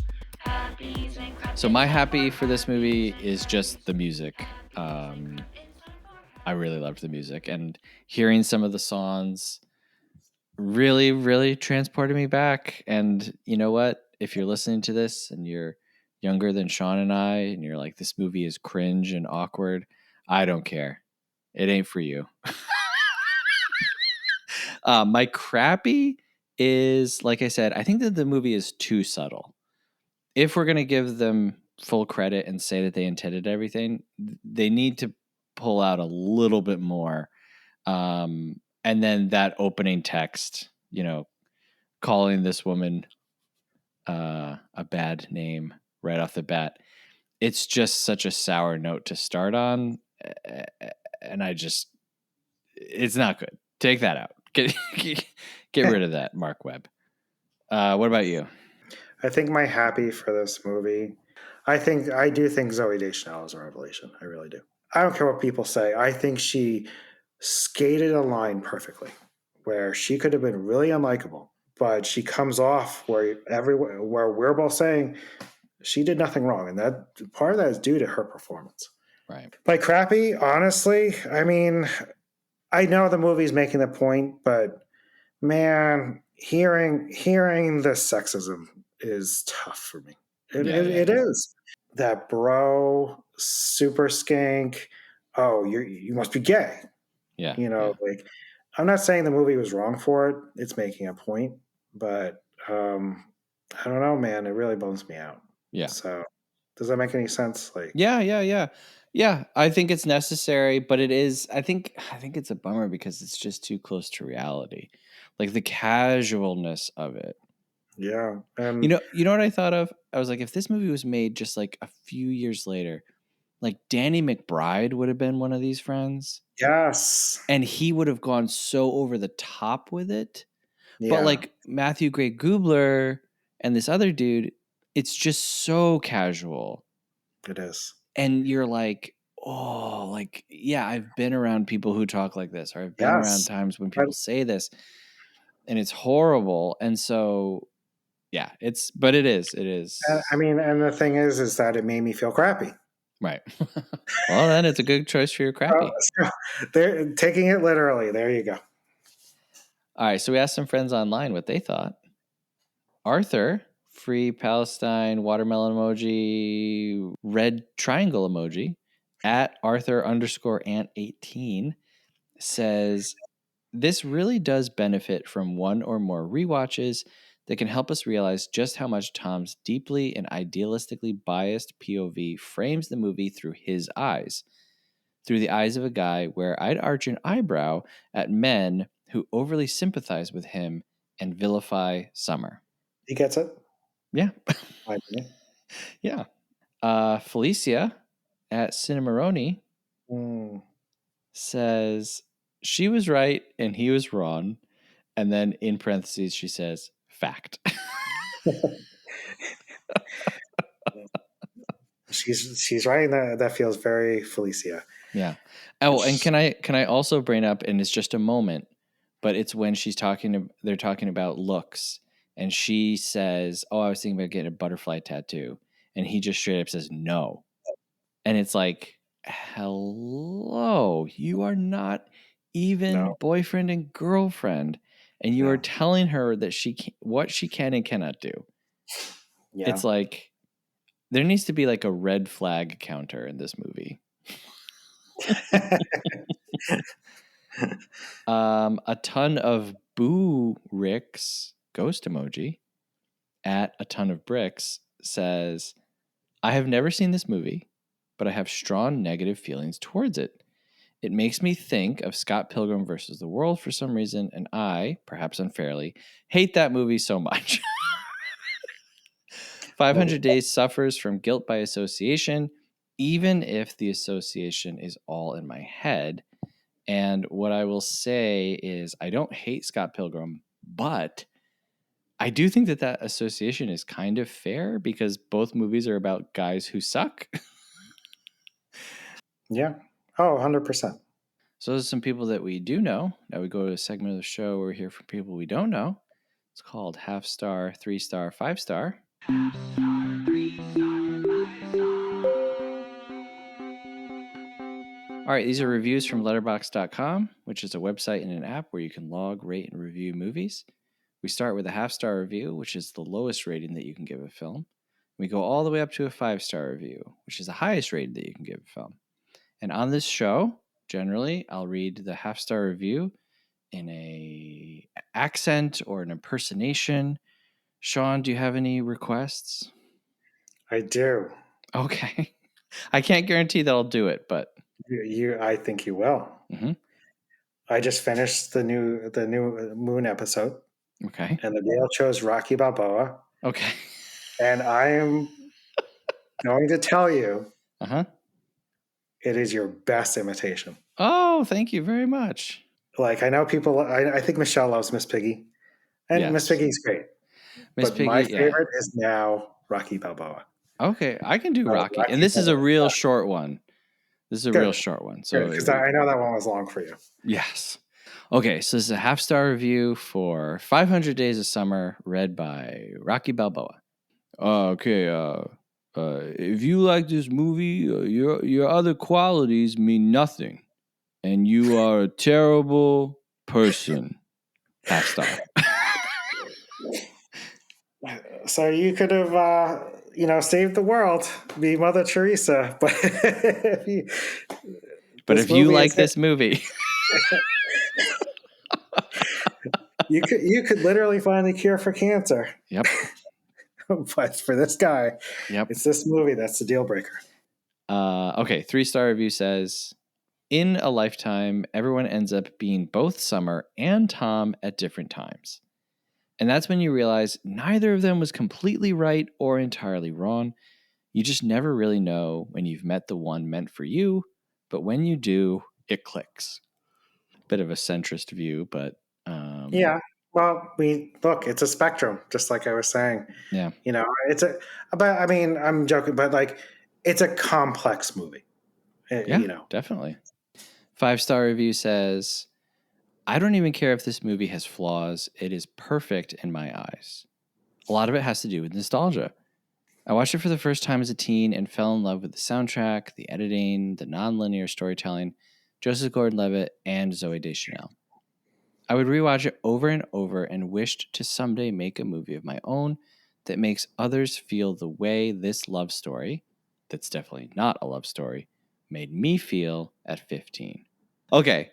Happies and crappies. So my happy for this movie is just the music. I really loved the music, and hearing some of the songs really, really transported me back. And you know what? If you're listening to this and you're younger than Sean and I, and you're like, this movie is cringe and awkward, I don't care. It ain't for you. My crappy is, like I said, I think that the movie is too subtle. If we're going to give them full credit and say that they intended everything, they need to pull out a little bit more. And then that opening text, calling this woman a bad name right off the bat. It's just such a sour note to start on. And it's not good. Take that out. Get rid of that, Marc Webb. What about you? I think my happy for this movie, I do think Zooey Deschanel is a revelation. I really do. I don't care what people say. I think she skated a line perfectly, where she could have been really unlikable, but she comes off where we're both saying she did nothing wrong, and that part of that is due to her performance. Right. By crappy, honestly, I mean, I know the movie's making the point, but man, hearing the sexism is tough for me. It is. That bro, super skank. Oh, you must be gay. Yeah. Like, I'm not saying the movie was wrong for it. It's making a point, but I don't know, man. It really bums me out. Yeah. So, does that make any sense? Like, yeah. I think it's necessary, but it is. I think it's a bummer because it's just too close to reality, like the casualness of it. Yeah. You know what I thought of? I was like, if this movie was made just like a few years later, like Danny McBride would have been one of these friends. Yes. And he would have gone so over the top with it. Yeah. But like Matthew Gray Gubler and this other dude, it's just so casual. It is. And you're like, oh, like, yeah, I've been around people who talk like this, or I've been around times when people say this, and it's horrible. And so, yeah, it is. I mean, and the thing is that it made me feel crappy. Right. Well, then it's a good choice for your crappy. They're taking it literally. There you go. All right. So we asked some friends online what they thought. Arthur, Free Palestine, watermelon emoji, red triangle emoji, at Arthur_Ant18 says, This really does benefit from one or more rewatches that can help us realize just how much Tom's deeply and idealistically biased POV frames the movie through his eyes. Through the eyes of a guy where I'd arch an eyebrow at men who overly sympathize with him and vilify Summer. He gets it. Yeah. I agree. Yeah. Felicia at Cinemaroni says she was right and he was wrong. And then in parentheses, she says, fact. She's right. That feels very Felicia. Yeah. Oh, and can I also bring up, and it's just a moment, but it's when they're talking about looks, and she says, "Oh, I was thinking about getting a butterfly tattoo," and he just straight up says no, and it's like, hello, you are not even boyfriend and girlfriend, and you are telling her that what she can and cannot do. Yeah. It's like there needs to be like a red flag counter in this movie. A ton of boo Ricks ghost emoji at a ton of bricks says, I have never seen this movie, but I have strong negative feelings towards it. It makes me think of Scott Pilgrim versus the World for some reason, and I, perhaps unfairly, hate that movie so much. 500 Days suffers from guilt by association, even if the association is all in my head. And what I will say is I don't hate Scott Pilgrim, but I do think that association is kind of fair because both movies are about guys who suck. Yeah. Oh, 100%. So those are some people that we do know. Now we go to a segment of the show where we hear from people we don't know. It's called half star, 3-star, 5-star. Half star, 3-star, 5-star. All right, these are reviews from letterboxd.com, which is a website and an app where you can log, rate, and review movies. We start with a half-star review, which is the lowest rating that you can give a film. We go all the way up to a 5-star review, which is the highest rating that you can give a film. And on this show, generally, I'll read the half-star review in a accent or an impersonation. Sean, do you have any requests? I do. Okay. I can't guarantee that I'll do it, but I think you will. Mm-hmm. I just finished the new Moon episode. Okay. And the Dale chose Rocky Balboa. Okay. And I am going to tell you, it is your best imitation. Oh, thank you very much. Like, I know people, I think Michelle loves Miss Piggy. And Miss Piggy's great. Miss Piggy, my favorite is now Rocky Balboa. Okay, I can do Rocky. And this is a real short one. This is a real short one. So because I know that one was long for you. Yes. Okay, so this is a half-star review for 500 Days of Summer, read by Rocky Balboa. Okay, if you like this movie, your other qualities mean nothing, and you are a terrible person. Half-star. So you could have, saved the world, be Mother Teresa, but if you like this movie, you could literally find the cure for cancer. Yep. But for this guy, it's this movie that's the deal breaker. Okay, 3-star review says, in a lifetime, everyone ends up being both Summer and Tom at different times. And that's when you realize neither of them was completely right or entirely wrong. You just never really know when you've met the one meant for you, but when you do, it clicks. Bit of a centrist view, but... yeah. Well, it's a spectrum, just like I was saying. Yeah. I'm joking, but like, it's a complex movie. Yeah, definitely. 5-star review says, I don't even care if this movie has flaws. It is perfect in my eyes. A lot of it has to do with nostalgia. I watched it for the first time as a teen and fell in love with the soundtrack, the editing, the non-linear storytelling, Joseph Gordon-Levitt, and Zooey Deschanel. I would rewatch it over and over and wished to someday make a movie of my own that makes others feel the way this love story, that's definitely not a love story, made me feel at 15. Okay,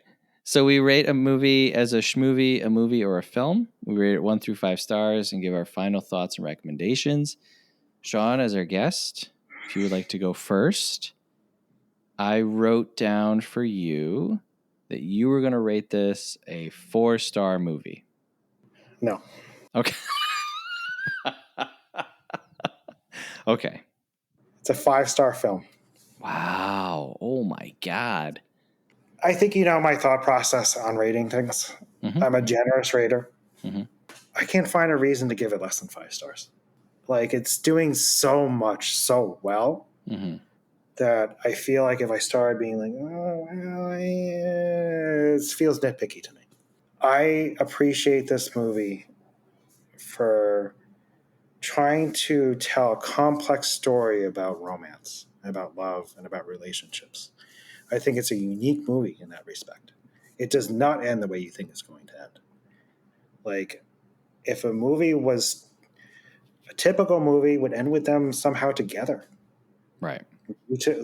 So we rate a movie as a schmovie, a movie, or a film. We rate it 1 through 5 stars and give our final thoughts and recommendations. Sean, as our guest, if you would like to go first, I wrote down for you that you were going to rate this a 4-star movie. No. Okay. Okay. It's a 5-star film. Wow. Oh my God. I think you know my thought process on rating things. Mm-hmm. I'm a generous rater. Mm-hmm. I can't find a reason to give it less than 5 stars. Like, it's doing so much so well that I feel like if I started being like, oh, well, it feels nitpicky to me. I appreciate this movie for trying to tell a complex story about romance, about love, and about relationships. I think it's a unique movie in that respect. It does not end the way you think it's going to end. Like, if a movie was a typical movie, would end with them somehow together, Right.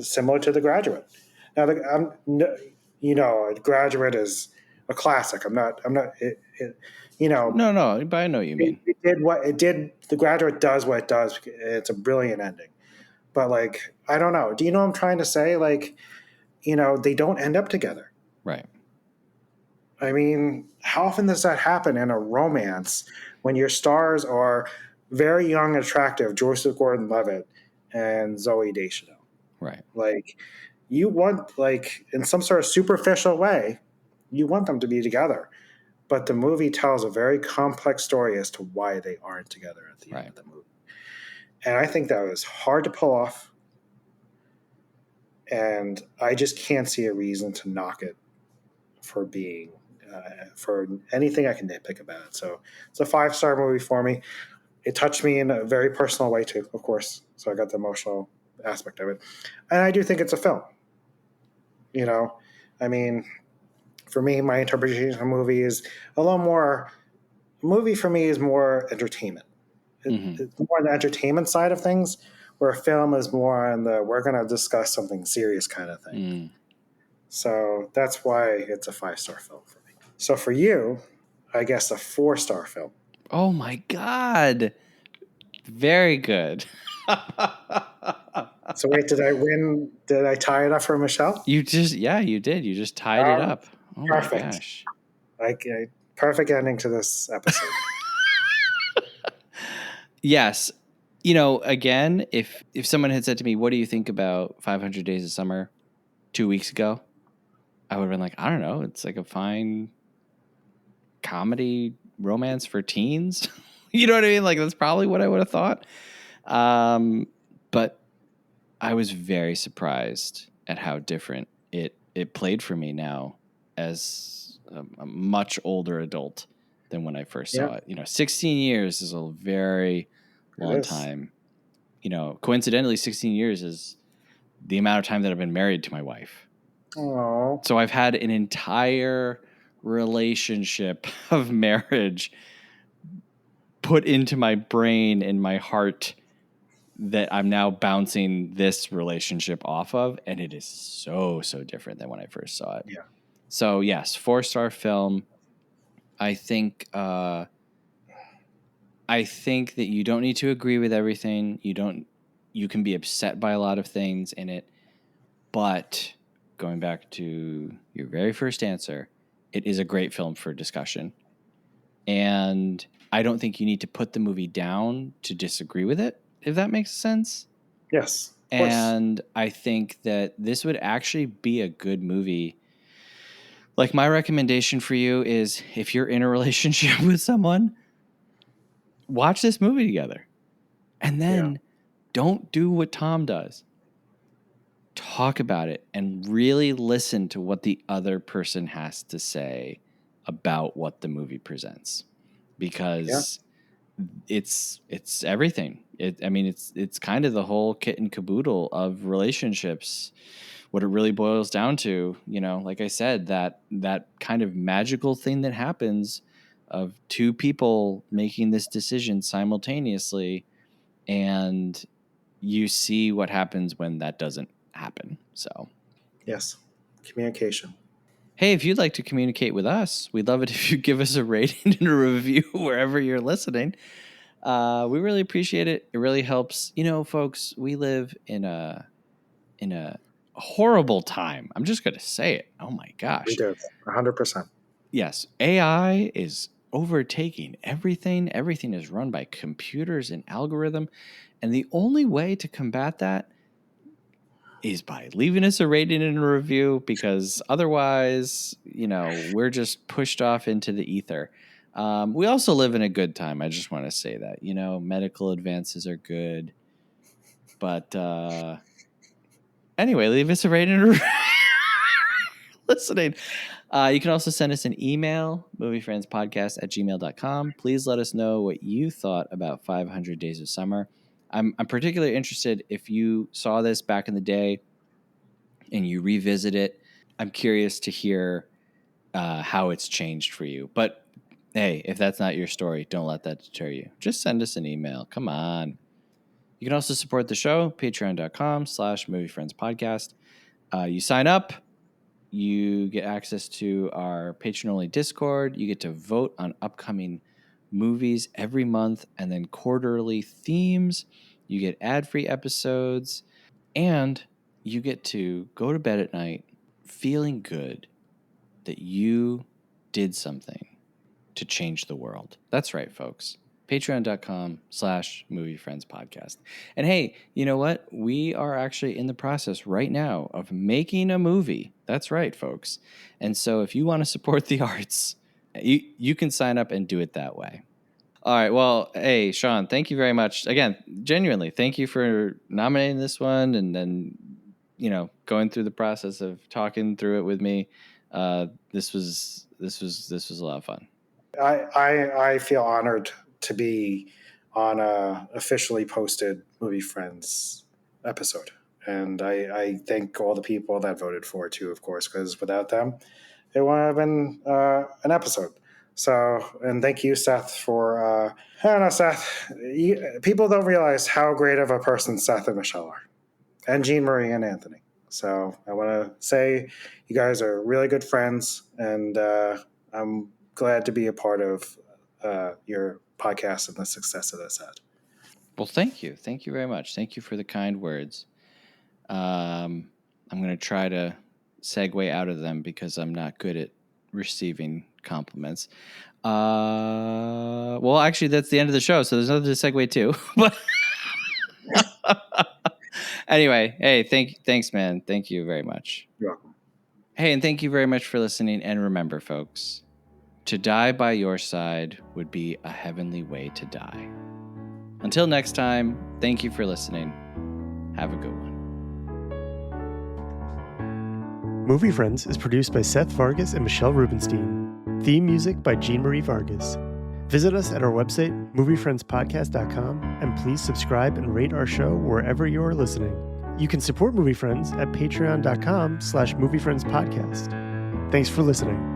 similar to The Graduate. Now, The Graduate is a classic. No, but I know what you mean. It did what it did. The Graduate does what it does. It's a brilliant ending. But, like, I don't know. Do you know what I'm trying to say? Like, they don't end up together. Right. I mean, how often does that happen in a romance when your stars are very young and attractive, Joseph Gordon-Levitt and Zooey Deschanel? Right. Like, you want, like, in some sort of superficial way, you want them to be together. But the movie tells a very complex story as to why they aren't together at the end of the movie. And I think that was hard to pull off. And I just can't see a reason to knock it for being for anything I can nitpick about it. So it's a 5-star movie for me. It touched me in a very personal way too, of course. So I got the emotional aspect of it. And I do think it's a film. I mean, for me, my interpretation of a movie is a little more, a movie for me is more entertainment. It's more on the entertainment side of things, where a film is more on the, we're going to discuss something serious kind of thing. So that's why it's a 5-star film for me. So for you, I guess a 4-star film. Oh my God. Very good. So wait, did I win? Did I tie it up for Michelle? You did. You just tied it up. Oh perfect. My gosh. Perfect ending to this episode. Yes. Again, if someone had said to me, what do you think about 500 Days of Summer 2 weeks ago? I would have been like, I don't know. It's like a fine comedy romance for teens. You know what I mean? Like, that's probably what I would have thought. But I was very surprised at how different it played for me now as a much older adult than when I first saw it. 16 years is a very long time. Coincidentally, 16 years is the amount of time that I've been married to my wife. Aww. So I've had an entire relationship of marriage put into my brain and my heart that I'm now bouncing this relationship off of, and it is so different than when I first saw it. Yeah. So yes, 4-star film. I think that you don't need to agree with everything. You can be upset by a lot of things in it, but going back to your very first answer, it is a great film for discussion. And I don't think you need to put the movie down to disagree with it, if that makes sense. Yes. And I think that this would actually be a good movie. Like, my recommendation for you is, if you're in a relationship with someone, watch this movie together. And then don't do what Tom does. Talk about it and really listen to what the other person has to say about what the movie presents. Because it's everything. It's kind of the whole kit and caboodle of relationships. What it really boils down to, like I said, that kind of magical thing that happens of two people making this decision simultaneously, and you see what happens when that doesn't happen. So yes, communication. Hey, if you'd like to communicate with us, we'd love it if you give us a rating and a review wherever you're listening. We really appreciate it. It really helps. Folks, we live in a horrible time. I'm just going to say it. Oh my gosh. We do. 100%. Yes. AI is overtaking everything. Everything is run by computers and algorithm. And the only way to combat that is by leaving us a rating and a review, because otherwise, we're just pushed off into the ether. We also live in a good time. I just want to say that, medical advances are good. But anyway, leave us a rating and a review. Listening. You can also send us an email, moviefriendspodcast@gmail.com. Please let us know what you thought about 500 Days of Summer. I'm particularly interested if you saw this back in the day and you revisit it. I'm curious to hear how it's changed for you. But hey, if that's not your story, don't let that deter you. Just send us an email. Come on. You can also support the show, patreon.com/moviefriendspodcast. You sign up. You get access to our Patron-only Discord. You get to vote on upcoming movies every month and then quarterly themes. You get ad-free episodes. And you get to go to bed at night feeling good that you did something to change the world. That's right, folks. Patreon.com/moviefriendspodcast. And hey, you know what? We are actually in the process right now of making a movie. That's right, folks. And so if you want to support the arts, you can sign up and do it that way. All right. Well, hey, Sean, thank you very much. Again, genuinely, thank you for nominating this one and then, going through the process of talking through it with me. This was a lot of fun. I feel honored to be on a officially posted Movie Friends episode. And I thank all the people that voted for it too, of course, because without them, it wouldn't have been an episode. So, and thank you, Seth, for, I don't know, Seth, people don't realize how great of a person Seth and Michelle are, and Jean Marie and Anthony. So I want to say you guys are really good friends, and I'm glad to be a part of your podcast and the success of this had. Well, thank you. Thank you very much. Thank you for the kind words. I'm going to try to segue out of them because I'm not good at receiving compliments. Well, actually, that's the end of the show, so there's nothing to segue to. But anyway, hey, thanks, man. Thank you very much. You're welcome. Hey, and thank you very much for listening. And remember, folks, to die by your side would be a heavenly way to die. Until next time, thank you for listening. Have a good one. Movie Friends is produced by Seth Vargas and Michelle Rubenstein. Theme music by Jean Marie Vargas. Visit us at our website, moviefriendspodcast.com, and please subscribe and rate our show wherever you are listening. You can support Movie Friends at patreon.com/moviefriendspodcast. Thanks for listening.